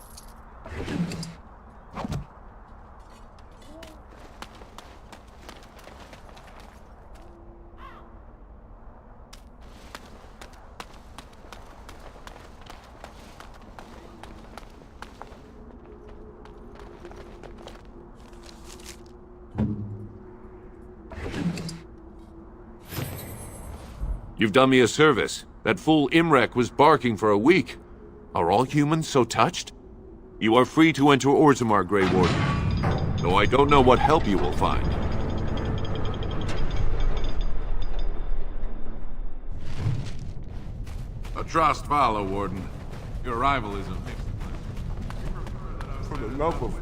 You've done me a service. That fool Imrek was barking for a week. Are all humans so touched? You are free to enter Orzammar, Grey Warden. Though I don't know what help you will find. Atrost Vala, Warden. Your arrival is a mixed. For the love of...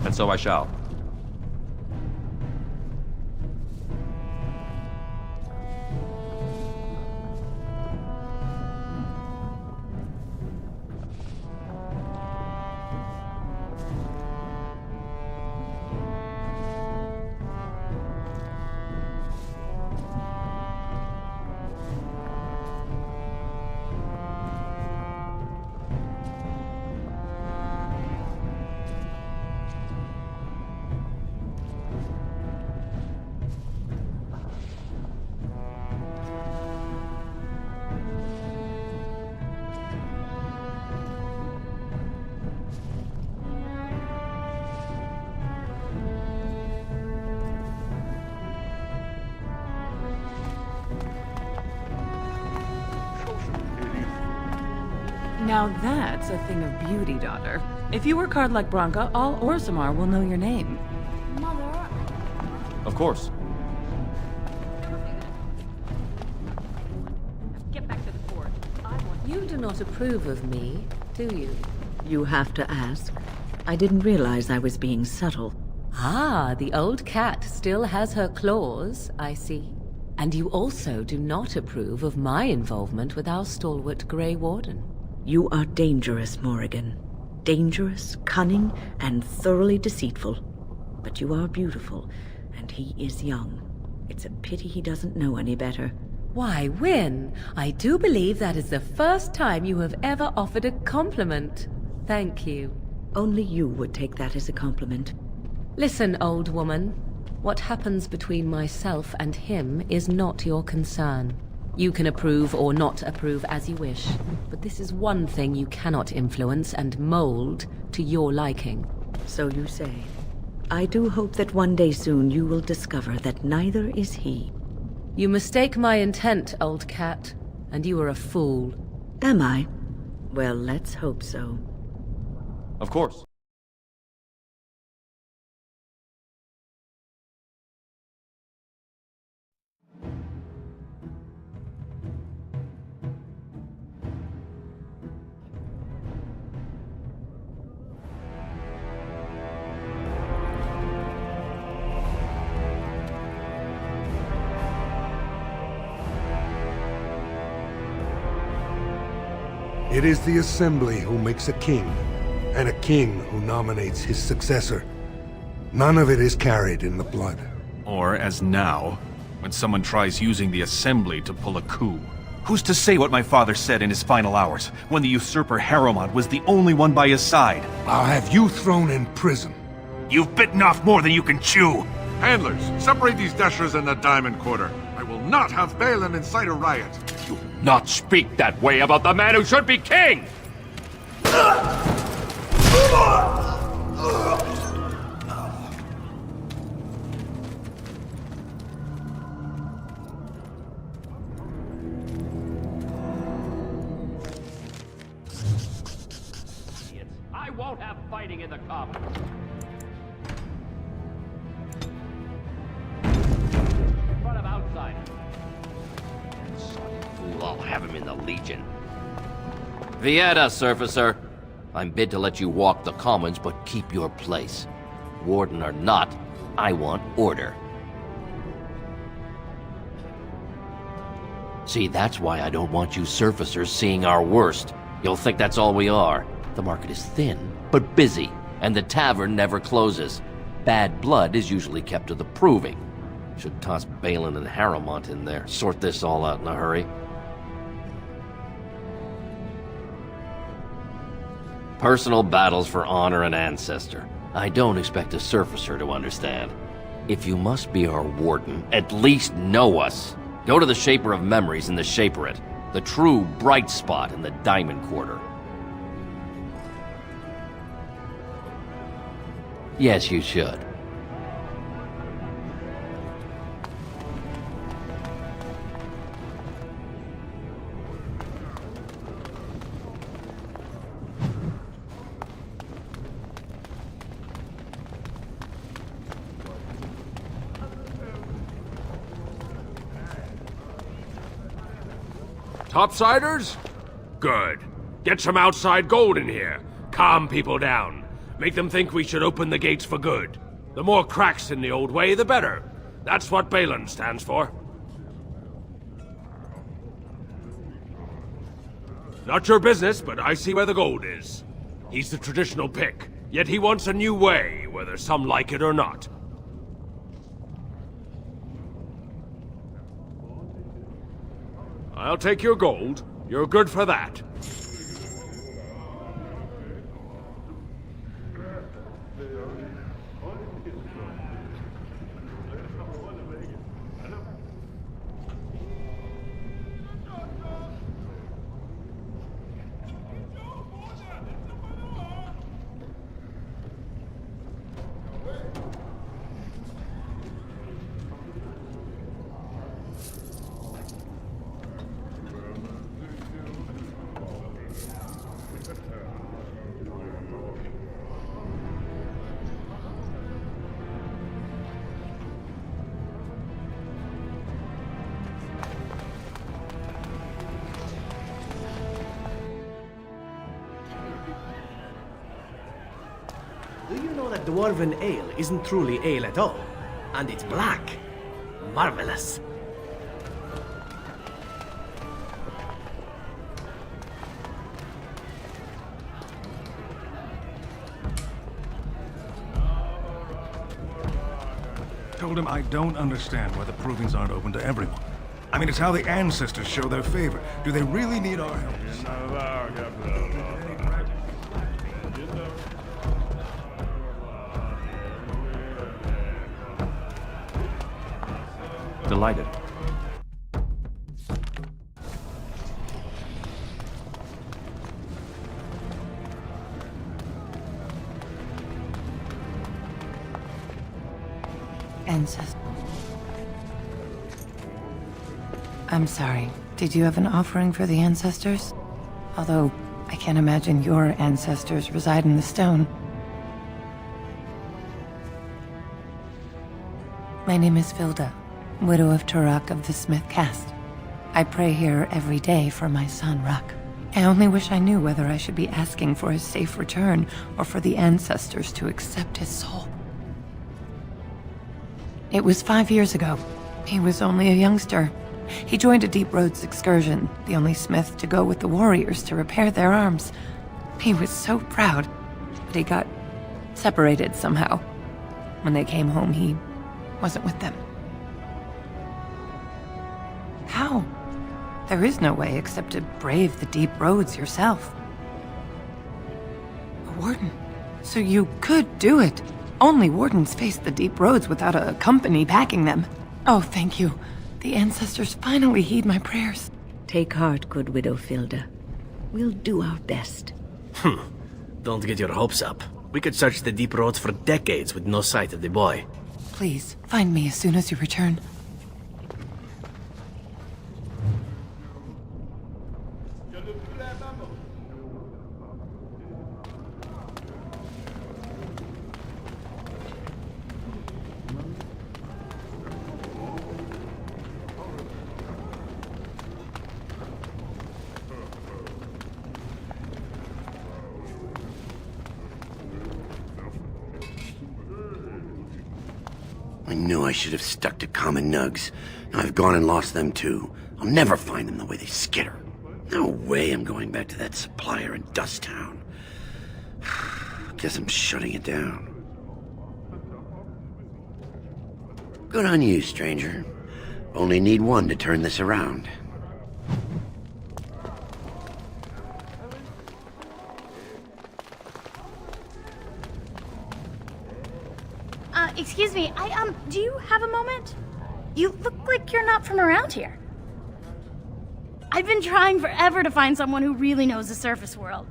And so I shall. Now that's a thing of beauty, daughter. If you work hard like Branka, all Orzammar will know your name. Mother. Of course. Get back to the fort. You do not approve of me, do you? You have to ask. I didn't realize I was being subtle. Ah, the old cat still has her claws, I see. And you also do not approve of my involvement with our stalwart Grey Warden. You are dangerous, Morrigan. Dangerous, cunning, and thoroughly deceitful. But you are beautiful, and he is young. It's a pity he doesn't know any better. Why, Wynne, I do believe that is the first time you have ever offered a compliment. Thank you. Only you would take that as a compliment. Listen, old woman. What happens between myself and him is not your concern. You can approve or not approve as you wish, but this is one thing you cannot influence and mold to your liking. So you say. I do hope that one day soon you will discover that neither is he. You mistake my intent, old cat, and you are a fool. Am I? Well, let's hope so. Of course. It is the Assembly who makes a king, and a king who nominates his successor. None of it is carried in the blood. Or, as now, when someone tries using the Assembly to pull a coup. Who's to say what my father said in his final hours, when the usurper Harrowmont was the only one by his side? I'll have you thrown in prison. You've bitten off more than you can chew. Handlers, separate these Deshras in the Diamond Quarter. I will not have Balin incite a riot. Not speak that way about the man who should be king! I won't have fighting in the commons. In front of outsiders. Son fool, I'll have him in the Legion. Vieta, Surfacer. I'm bid to let you walk the commons, but keep your place. Warden or not, I want order. See, that's why I don't want you surfacers seeing our worst. You'll think that's all we are. The market is thin, but busy, and the tavern never closes. Bad blood is usually kept to the proving. Should toss Balin and Harrowmont in there, sort this all out in a hurry. Personal battles for honor and ancestor. I don't expect a surfacer to understand. If you must be our warden, at least know us. Go to the Shaper of Memories in the Shaperate, the true bright spot in the Diamond Quarter. Yes, you should. Topsiders? Good. Get some outside gold in here. Calm people down. Make them think we should open the gates for good. The more cracks in the old way, the better. That's what Balin stands for. Not your business, but I see where the gold is. He's the traditional pick, yet he wants a new way, whether some like it or not. I'll take your gold. You're good for that. Do you know that dwarven ale isn't truly ale at all? And it's black. Marvelous. Told him I don't understand why the provings aren't open to everyone. I mean, it's how the ancestors show their favor. Do they really need our help? Delighted. Ancestor. I'm sorry. Did you have an offering for the ancestors? Although, I can't imagine your ancestors reside in the stone. My name is Vilda, widow of Turok of the Smith caste. I pray here every day for my son, Ruck. I only wish I knew whether I should be asking for his safe return or for the ancestors to accept his soul. It was 5 years ago. He was only a youngster. He joined a Deep Roads excursion, the only smith to go with the warriors to repair their arms. He was so proud, but he got separated somehow. When they came home, he wasn't with them. How? There is no way except to brave the Deep Roads yourself. A warden. So you could do it. Only wardens face the Deep Roads without a company backing them. Oh, thank you. The ancestors finally heed my prayers. Take heart, good widow Filda. We'll do our best. Don't get your hopes up. We could search the deep roads for decades with no sight of the boy. Please, find me as soon as you return. I knew I should have stuck to common nugs. Now I've gone and lost them too. I'll never find them the way they skitter. No way I'm going back to that supplier in Dust Town. Guess I'm shutting it down. Good on you, stranger. Only need one to turn this around. Excuse me, do you have a moment? You look like you're not from around here. I've been trying forever to find someone who really knows the surface world.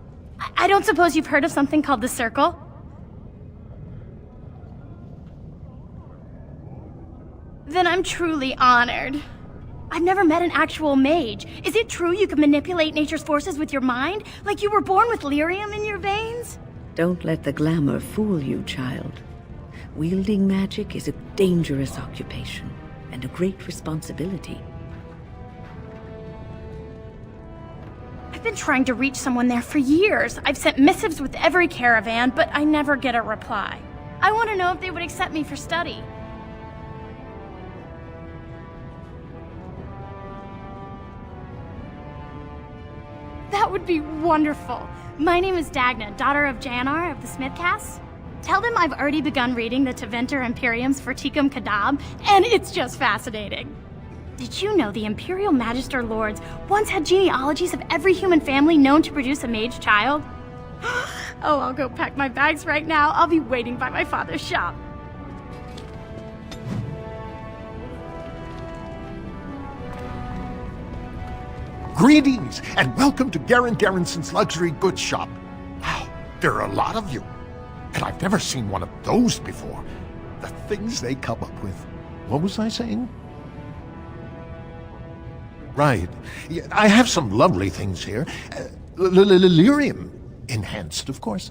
I don't suppose you've heard of something called the Circle? Then I'm truly honored. I've never met an actual mage. Is it true you can manipulate nature's forces with your mind? Like you were born with lyrium in your veins? Don't let the glamour fool you, child. Wielding magic is a dangerous occupation and a great responsibility. I've been trying to reach someone there for years. I've sent missives with every caravan, but I never get a reply. I want to know if they would accept me for study. That would be wonderful. My name is Dagna, daughter of Janar of the Smithcasts. Tell them I've already begun reading the Tevinter Imperiums for Tikum Kadab, and it's just fascinating. Did you know the Imperial Magister Lords once had genealogies of every human family known to produce a mage child? Oh, I'll go pack my bags right now. I'll be waiting by my father's shop. Greetings, and welcome to Garen Garrison's Luxury Goods Shop. Wow, there are a lot of you. And I've never seen one of those before. The things they come up with. What was I saying? Right. Yeah, I have some lovely things here. Lyrium enhanced, of course.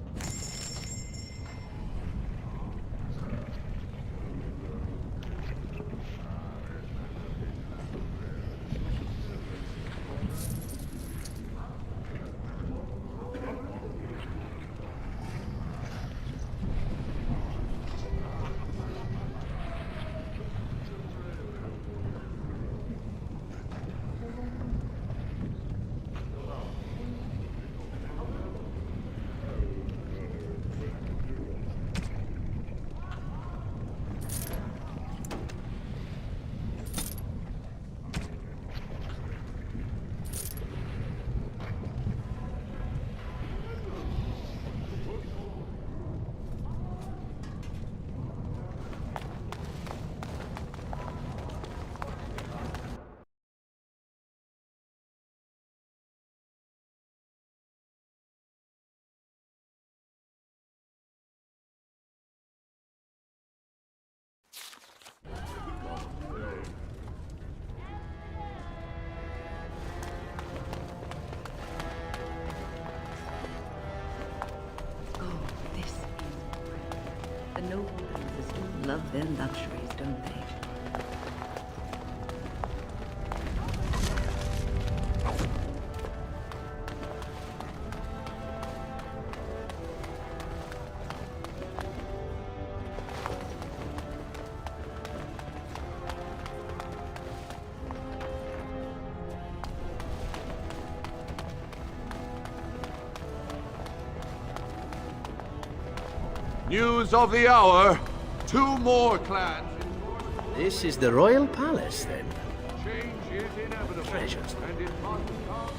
The noble princesses love their luxuries, don't they? News of the hour. 2 more clans. This is the royal palace, then. Change is inevitable. Treasures. And it must come.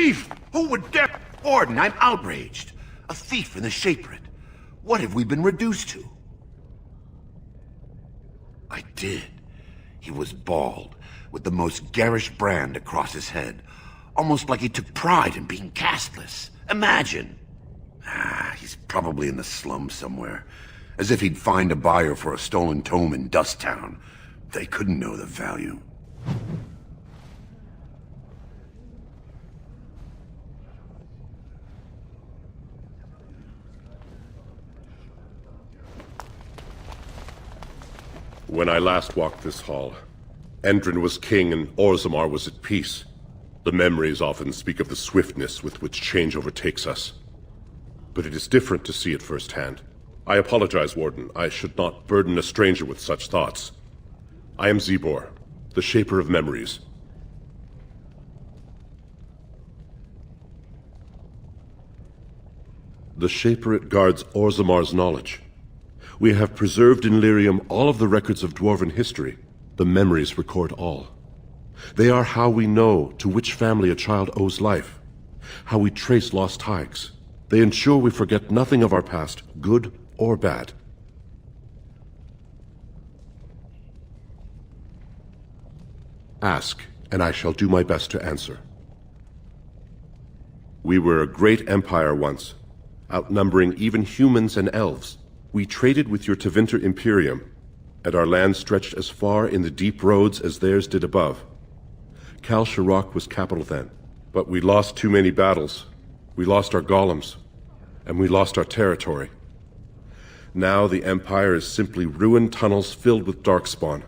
thief! Who would dare? Orden, I'm outraged. A thief in the Shapered. What have we been reduced to? I did. He was bald, with the most garish brand across his head. Almost like he took pride in being castless. Imagine! He's probably in the slums somewhere. As if he'd find a buyer for a stolen tome in Dust Town. They couldn't know the value. When I last walked this hall, Endrin was king and Orzammar was at peace. The memories often speak of the swiftness with which change overtakes us. But it is different to see it firsthand. I apologize, Warden. I should not burden a stranger with such thoughts. I am Zebor, the Shaper of Memories. The Shaperate guards Orzammar's knowledge. We have preserved in Lyrium all of the records of Dwarven history. The memories record all. They are how we know to which family a child owes life, how we trace lost ties. They ensure we forget nothing of our past, good or bad. Ask, and I shall do my best to answer. We were a great empire once, outnumbering even humans and elves. We traded with your Tevinter Imperium, and our land stretched as far in the deep roads as theirs did above. Kal Sharok was capital then, but we lost too many battles. We lost our golems, and we lost our territory. Now the Empire is simply ruined tunnels filled with darkspawn.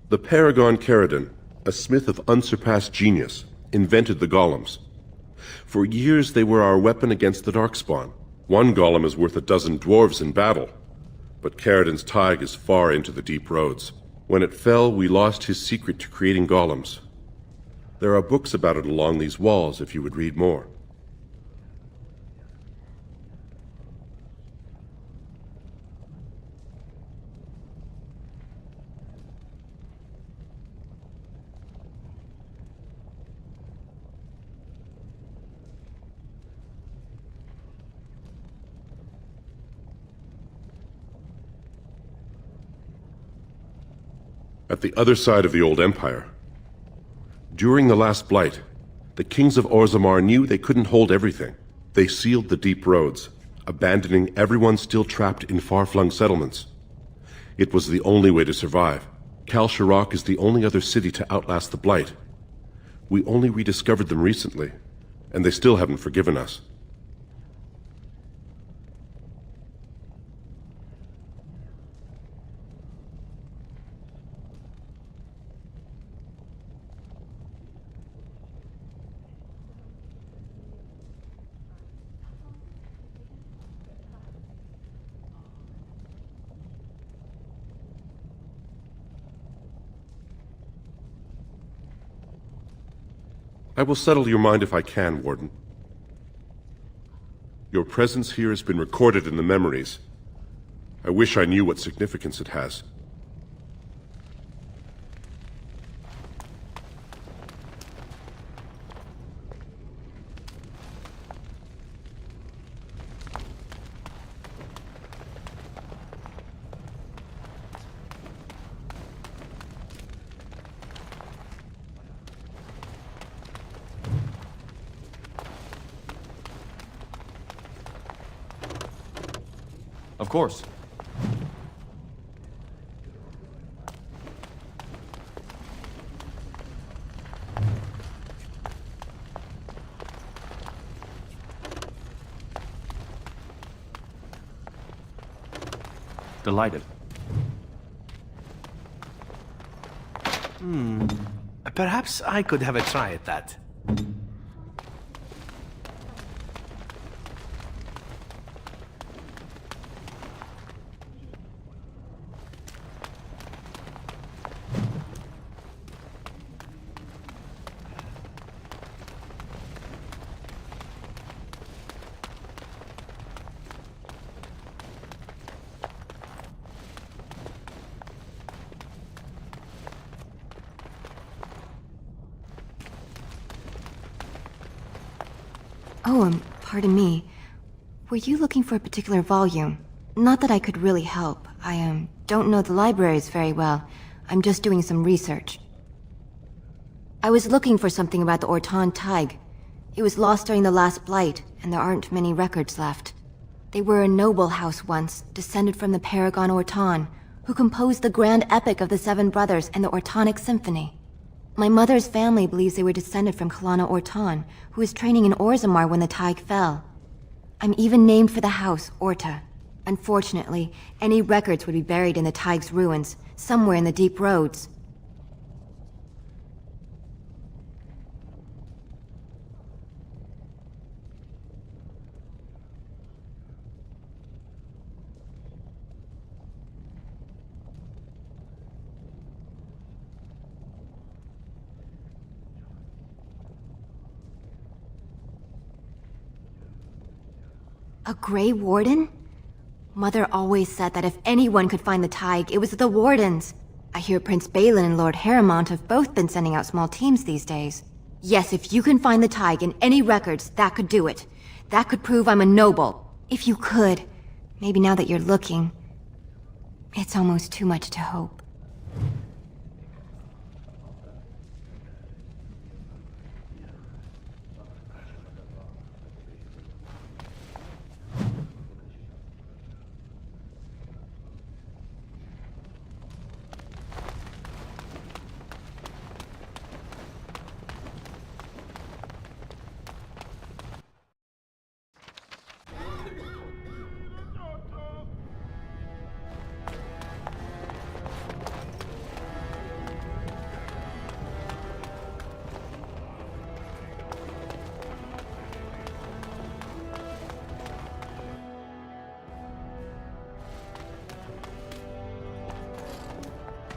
The Paragon Caridon, a smith of unsurpassed genius, invented the golems. For years they were our weapon against the darkspawn. One golem is worth 12 dwarves in battle, but Caridon's Tig is far into the deep roads. When it fell, we lost his secret to creating golems. There are books about it along these walls if you would read more. At the other side of the old empire, during the last blight, the kings of Orzammar knew they couldn't hold everything. They sealed the deep roads, abandoning everyone still trapped in far-flung settlements. It was the only way to survive. Kal Sharok is the only other city to outlast the blight. We only rediscovered them recently, and they still haven't forgiven us. I will settle your mind if I can, Warden. Your presence here has been recorded in the memories. I wish I knew what significance it has. Of course. Delighted. Perhaps I could have a try at that. Pardon me. Were you looking for a particular volume? Not that I could really help. I, don't know the libraries very well. I'm just doing some research. I was looking for something about the Orton Tig. It was lost during the last Blight, and there aren't many records left. They were a noble house once, descended from the Paragon Orton, who composed the grand epic of the Seven Brothers and the Ortonic Symphony. My mother's family believes they were descended from Kalana Orton, who was training in Orzammar when the Tig fell. I'm even named for the house, Orta. Unfortunately, any records would be buried in the Tig's ruins, somewhere in the deep roads. A Grey Warden? Mother always said that if anyone could find the Tig, it was the Wardens. I hear Prince Balin and Lord Harrowmont have both been sending out small teams these days. Yes, if you can find the Tig in any records, that could do it. That could prove I'm a noble. If you could. Maybe now that you're looking. It's almost too much to hope.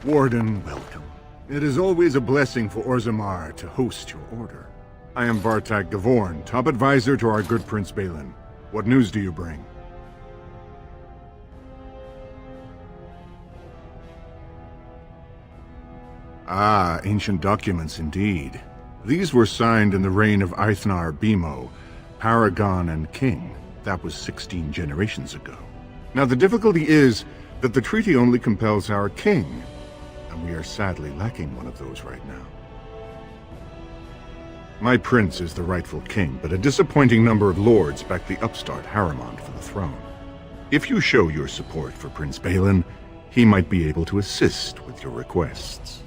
Warden, welcome. It is always a blessing for Orzammar to host your order. I am Vartak Gavorn, top advisor to our good Prince Balin. What news do you bring? Ah, ancient documents indeed. These were signed in the reign of Eithnar Bimo, Paragon and King. That was 16 generations ago. Now the difficulty is that the treaty only compels our king, and we are sadly lacking one of those right now. My prince is the rightful king, but a disappointing number of lords back the upstart Harrowmont for the throne. If you show your support for Prince Balin, he might be able to assist with your requests.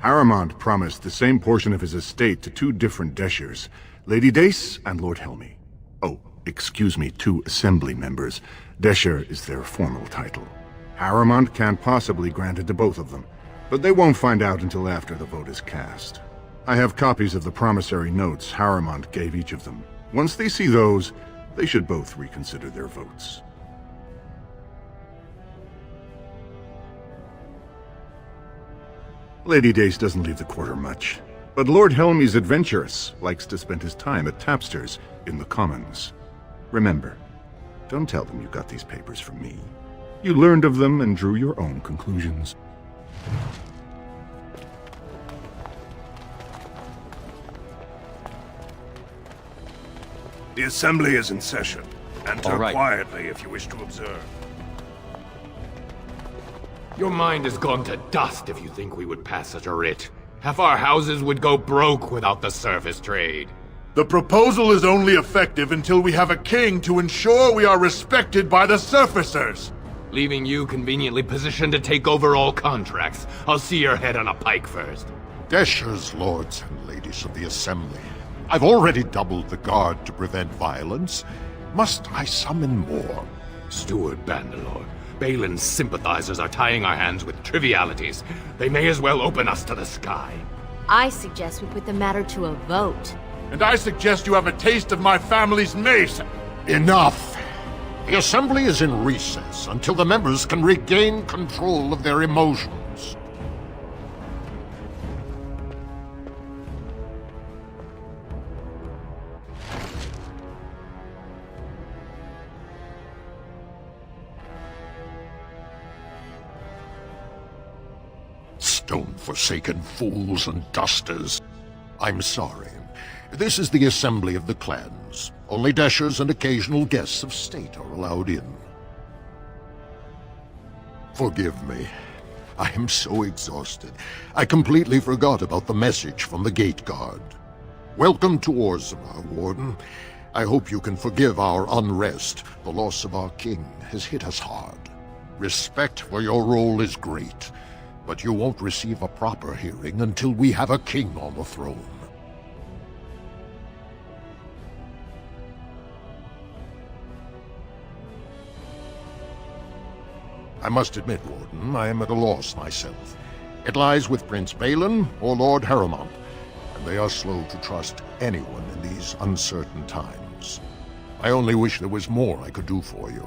Harrowmont promised the same portion of his estate to two different Deshers, Lady Dace and Lord Helmy. Oh, excuse me, two assembly members. Desher is their formal title. Harrowmont can't possibly grant it to both of them, but they won't find out until after the vote is cast. I have copies of the promissory notes Harrowmont gave each of them. Once they see those, they should both reconsider their votes. Lady Dace doesn't leave the quarter much, but Lord Helmy's adventurous, likes to spend his time at tapsters in the Commons. Remember, don't tell them you got these papers from me. You learned of them and drew your own conclusions. The Assembly is in session. Enter All right. quietly if you wish to observe. Your mind has gone to dust if you think we would pass such a writ. Half our houses would go broke without the service trade. The proposal is only effective until we have a king to ensure we are respected by the surfacers. Leaving you conveniently positioned to take over all contracts. I'll see your head on a pike first. Deshers, lords and ladies of the Assembly. I've already doubled the guard to prevent violence. Must I summon more? Steward Bandalore, Balin's sympathizers are tying our hands with trivialities. They may as well open us to the sky. I suggest we put the matter to a vote. And I suggest you have a taste of my family's mace. Enough! The Assembly is in recess until the members can regain control of their emotions. stone-forsaken fools and dusters. I'm sorry. This is the assembly of the clans. Only Deshers and occasional guests of state are allowed in. Forgive me. I am so exhausted. I completely forgot about the message from the gate guard. Welcome to Orzammar, Warden. I hope you can forgive our unrest. The loss of our king has hit us hard. Respect for your role is great, but you won't receive a proper hearing until we have a king on the throne. I must admit, Warden, I am at a loss myself. It lies with Prince Balin or Lord Harrowmont, and they are slow to trust anyone in these uncertain times. I only wish there was more I could do for you.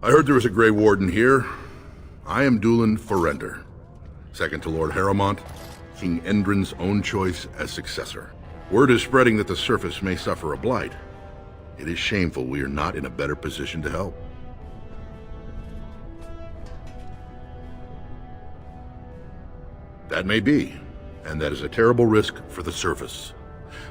I heard there was a Grey Warden here. I am Dulin Forrender, second to Lord Harrowmont, King Endrin's own choice as successor. Word is spreading that the surface may suffer a blight. It is shameful we are not in a better position to help. That may be, and that is a terrible risk for the surface.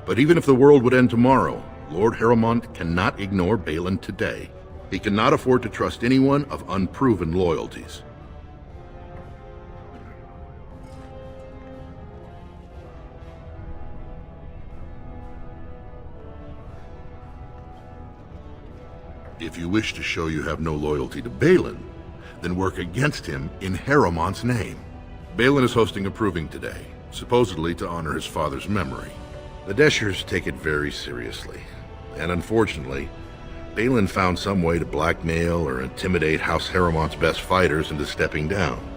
But even if the world would end tomorrow, Lord Harrowmont cannot ignore Balin today. He cannot afford to trust anyone of unproven loyalties. If you wish to show you have no loyalty to Balin, then work against him in Harrowmont's name. Balin is hosting a proving today, supposedly to honor his father's memory. The Deshers take it very seriously, and unfortunately, Balin found some way to blackmail or intimidate House Harrowmont's best fighters into stepping down.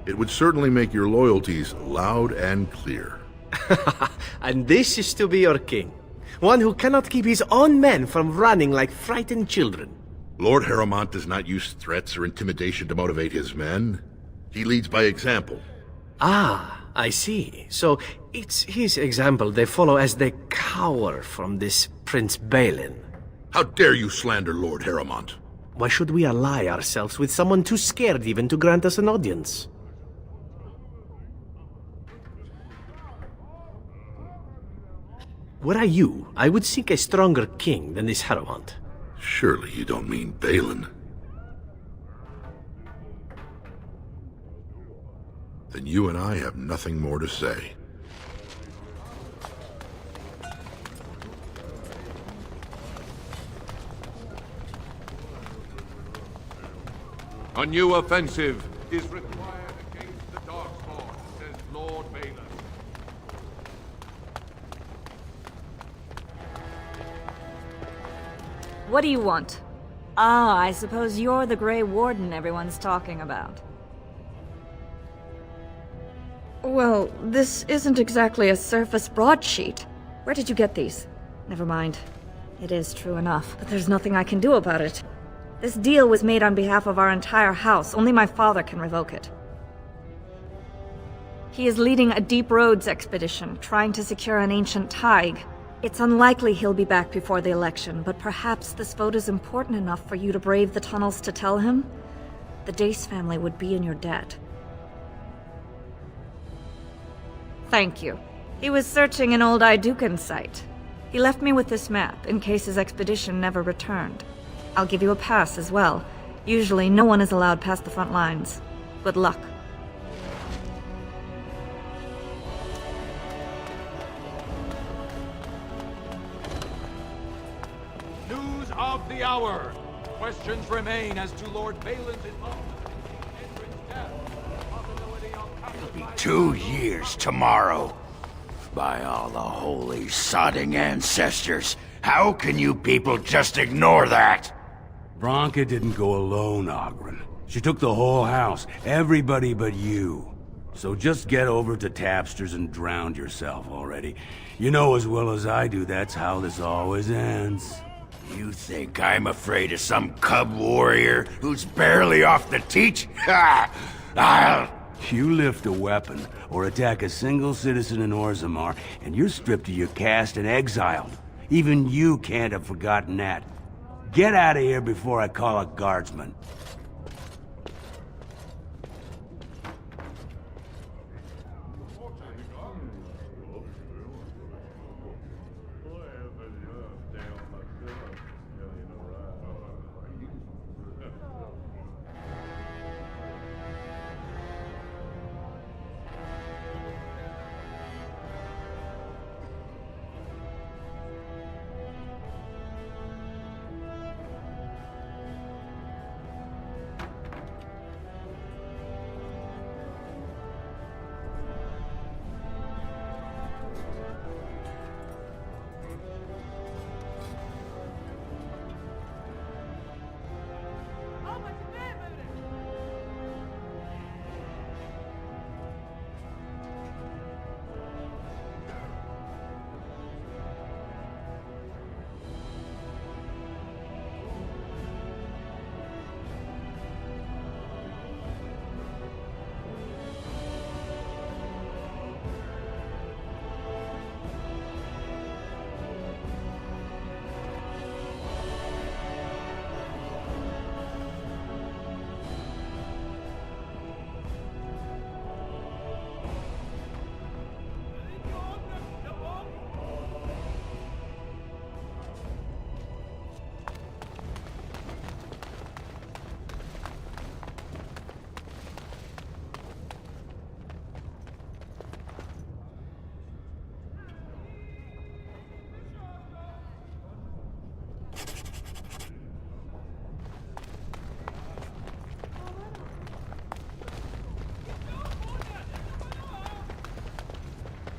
It would certainly make your loyalties loud and clear. And this is to be your king. One who cannot keep his own men from running like frightened children. Lord Harrowmont does not use threats or intimidation to motivate his men. He leads by example. Ah, I see. So it's his example they follow as they cower from this Prince Balin. How dare you slander Lord Harrowmont? Why should we ally ourselves with someone too scared even to grant us an audience? Were I you, I would seek a stronger king than this Harrowmont. Surely you don't mean Balin. Then you and I have nothing more to say. A new offensive is required against the Darkspawn, says Lord Balin. What do you want? Ah, I suppose you're the Grey Warden everyone's talking about. Well, this isn't exactly a surface broadsheet. Where did you get these? Never mind. It is true enough, but there's nothing I can do about it. This deal was made on behalf of our entire house. Only my father can revoke it. He is leading a Deep Roads expedition, trying to secure an ancient thaig. It's unlikely he'll be back before the election, but perhaps this vote is important enough for you to brave the tunnels to tell him? The Dace family would be in your debt. Thank you. He was searching an old Idukan site. He left me with this map, in case his expedition never returned. I'll give you a pass as well. Usually, no one is allowed past the front lines. Good luck. News of the hour! Questions remain as to Lord Balin's involvement in Endrin's death. Possibility of... It'll be 2 years tomorrow. By all the holy sodding ancestors, how can you people just ignore that? Branka didn't go alone, Oghren. She took the whole house, everybody but you. So just get over to Tapster's and drown yourself already. You know as well as I do that's how this always ends. You think I'm afraid of some cub warrior who's barely off the teach? I'll... You lift a weapon or attack a single citizen in Orzammar, and you're stripped of your caste and exiled. Even you can't have forgotten that. Get out of here before I call a guardsman.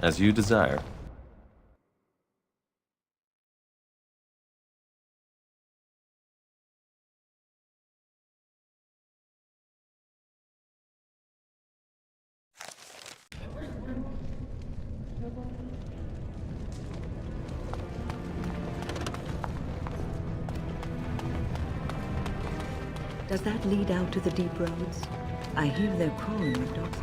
As you desire. Does that lead out to the deep roads? I hear they're crawling with dogs.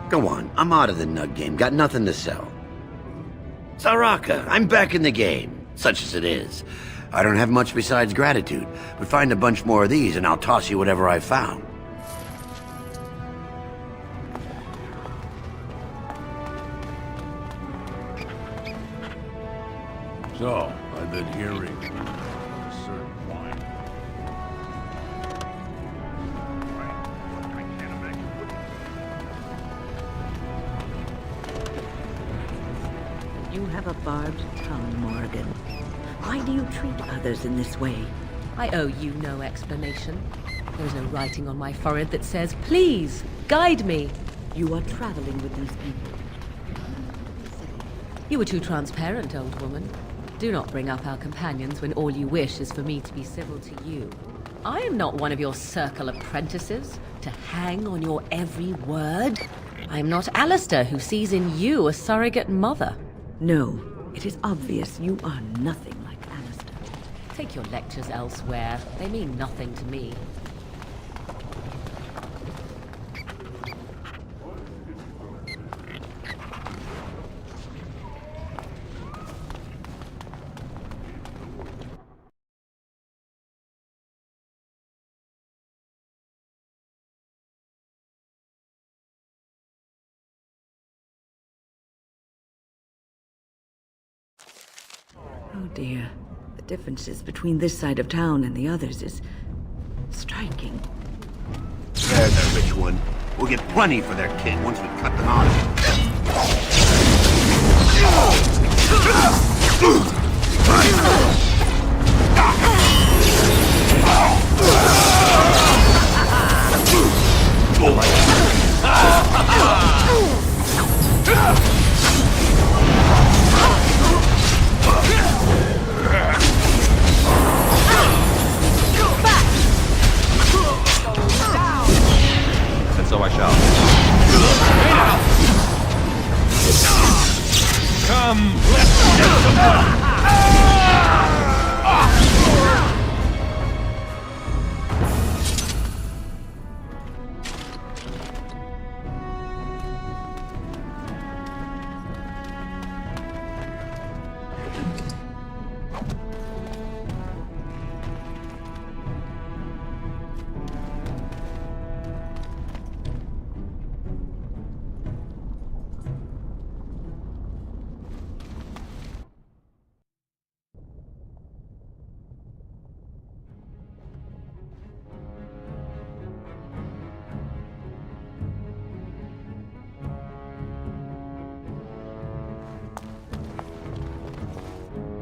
Go on, I'm out of the nug game, got nothing to sell. Saraka, I'm back in the game, such as it is. I don't have much besides gratitude, but find a bunch more of these and I'll toss you whatever I found. So, I've been hearing a certain wine. You have a barbed tongue, Morgan. Why do you treat others in this way? I owe you no explanation. There is no writing on my forehead that says, "Please, guide me." You are traveling with these people. You were too transparent, old woman. Do not bring up our companions when all you wish is for me to be civil to you. I am not one of your circle apprentices, to hang on your every word. I am not Alistair, who sees in you a surrogate mother. No, it is obvious you are nothing like Alistair. Take your lectures elsewhere. They mean nothing to me. Oh dear. The differences between this side of town and the others is striking. There's a rich one. We'll get plenty for their king once we cut them out of it.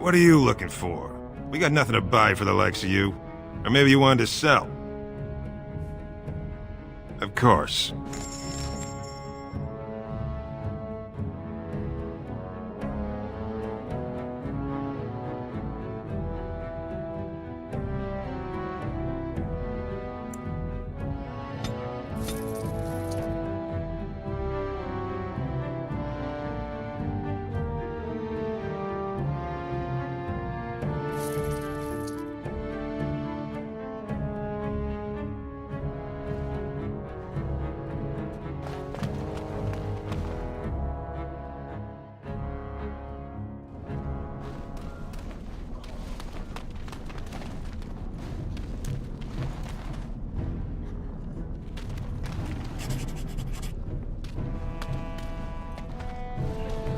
What are you looking for? We got nothing to buy for the likes of you. Or maybe you wanted to sell. Of course.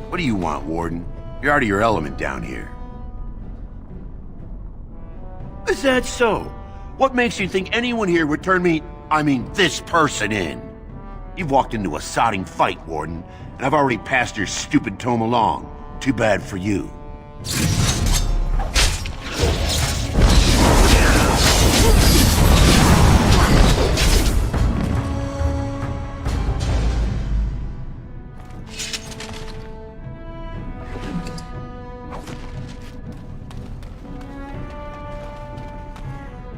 What do you want, Warden? You're out of your element down here. Is that so? What makes you think anyone here would turn this person in? You've walked into a sodding fight, Warden, and I've already passed your stupid tome along. Too bad for you.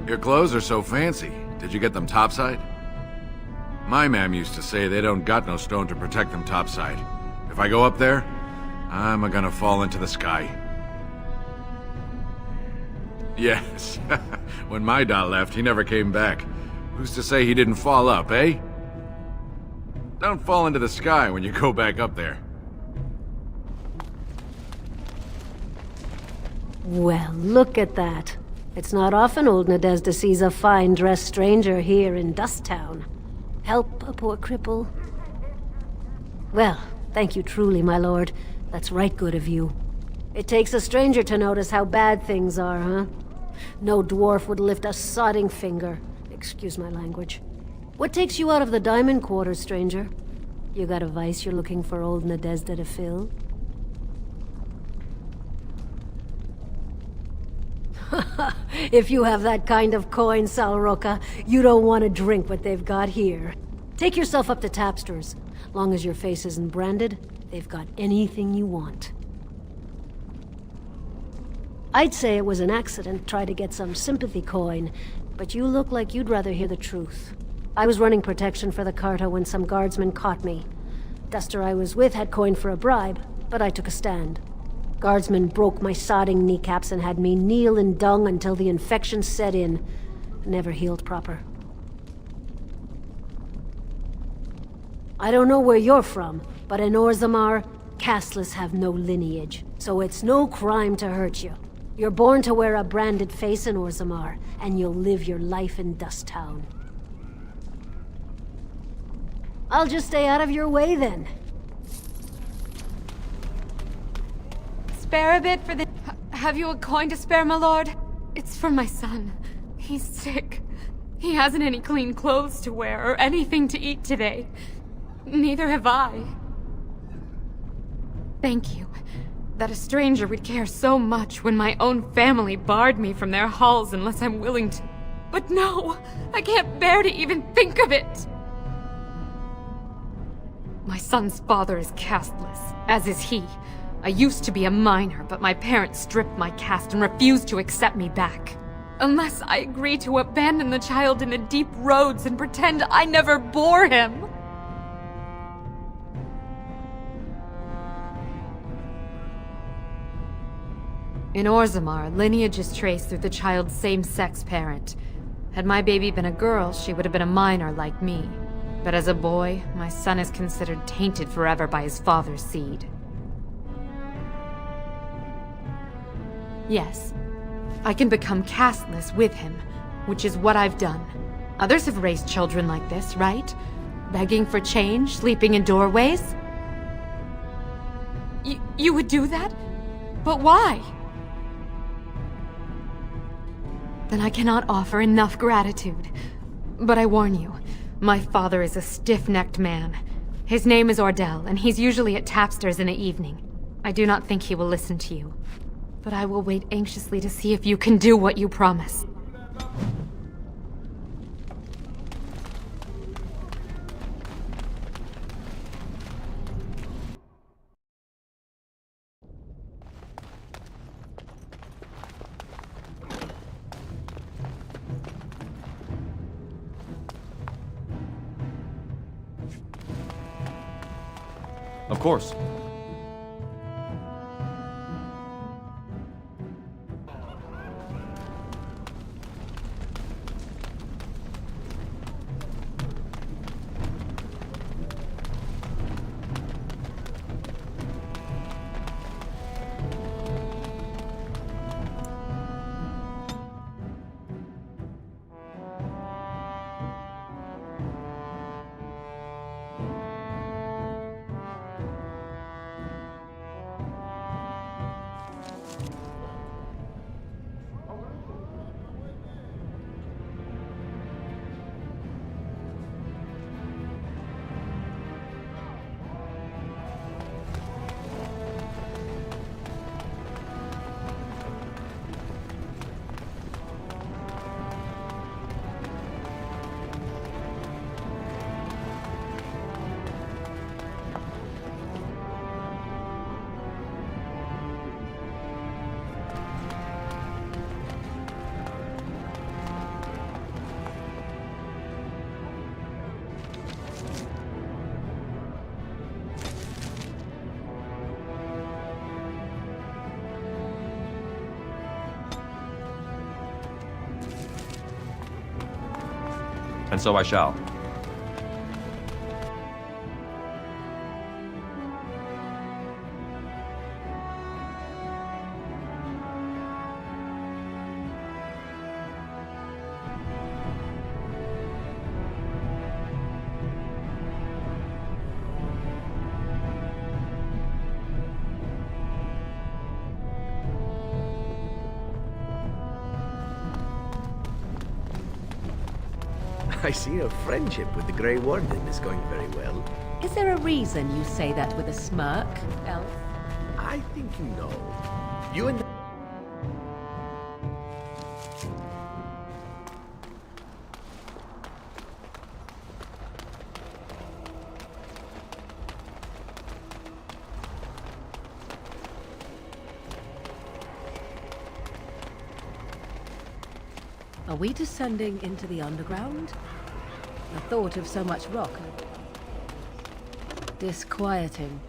Your clothes are so fancy. Did you get them topside? My mam used to say they don't got no stone to protect them topside. If I go up there, I'm gonna fall into the sky. Yes. When my dad left, he never came back. Who's to say he didn't fall up, eh? Don't fall into the sky when you go back up there. Well, look at that. It's not often old Nadezhda sees a fine-dressed stranger here in Dust Town. Help a poor cripple. Well, thank you truly, my lord. That's right good of you. It takes a stranger to notice how bad things are, huh? No dwarf would lift a sodding finger. Excuse my language. What takes you out of the Diamond Quarter, stranger? You got a vice you're looking for old Nadezhda to fill? If you have that kind of coin, Salroka, you don't want to drink what they've got here. Take yourself up to Tapster's. Long as your face isn't branded, they've got anything you want. I'd say it was an accident, try to get some sympathy coin, but you look like you'd rather hear the truth. I was running protection for the Carta when some guardsmen caught me. Duster I was with had coin for a bribe, but I took a stand. Guardsmen broke my sodding kneecaps and had me kneel in dung until the infection set in. Never healed proper. I don't know where you're from, but in Orzammar, casteless have no lineage, so it's no crime to hurt you. You're born to wear a branded face in Orzammar, and you'll live your life in Dust Town. I'll just stay out of your way then. Spare a bit for the... Have you a coin to spare, my lord? It's for my son. He's sick. He hasn't any clean clothes to wear or anything to eat today. Neither have I. Thank you. That a stranger would care so much when my own family barred me from their halls unless I'm willing to... But no! I can't bear to even think of it! My son's father is casteless, as is he. I used to be a minor, but my parents stripped my caste and refused to accept me back. Unless I agree to abandon the child in the deep roads and pretend I never bore him. In Orzammar, lineage is traced through the child's same-sex parent. Had my baby been a girl, she would have been a minor like me. But as a boy, my son is considered tainted forever by his father's seed. Yes, I can become casteless with him, which is what I've done. Others have raised children like this, right? Begging for change, sleeping in doorways? You would do that? But why? Then I cannot offer enough gratitude. But I warn you, my father is a stiff-necked man. His name is Ordell, and he's usually at Tapster's in the evening. I do not think he will listen to you. but I will wait anxiously to see if you can do what you promise. Of course. And so I shall. I see your friendship with the Grey Warden is going very well. Is there a reason you say that with a smirk, Elf? I think you know. You and Are we descending into the underground? The thought of so much rock. Disquieting.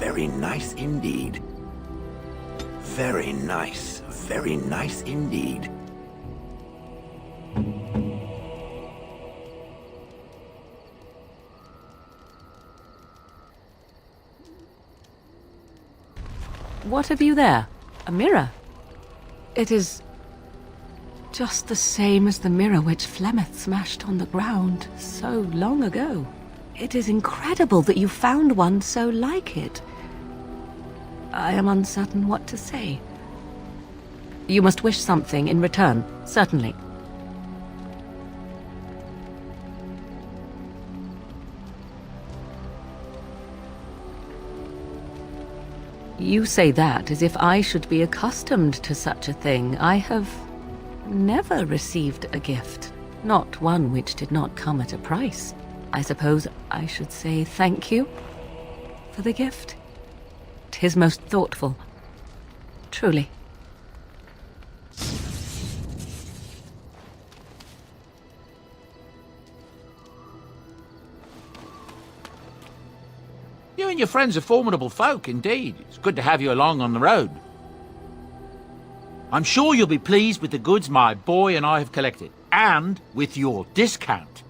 Very nice indeed. Very nice indeed. What have you there? A mirror? It is just the same as the mirror which Flemeth smashed on the ground so long ago. It is incredible that you found one so like it. I am uncertain what to say. You must wish something in return, certainly. You say that as if I should be accustomed to such a thing. I have never received a gift, not one which did not come at a price. I suppose I should say thank you for the gift. 'Tis most thoughtful. Truly. You and your friends are formidable folk, indeed. It's good to have you along on the road. I'm sure you'll be pleased with the goods my boy and I have collected, and with your discount.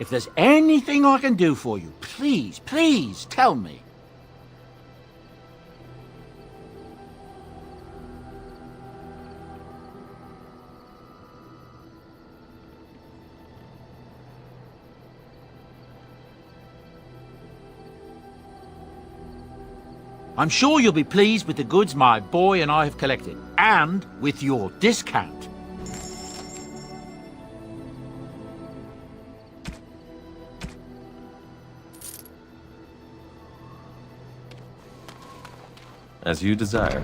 If there's anything I can do for you, please, please tell me. I'm sure you'll be pleased with the goods my boy and I have collected, and with your discount. As you desire.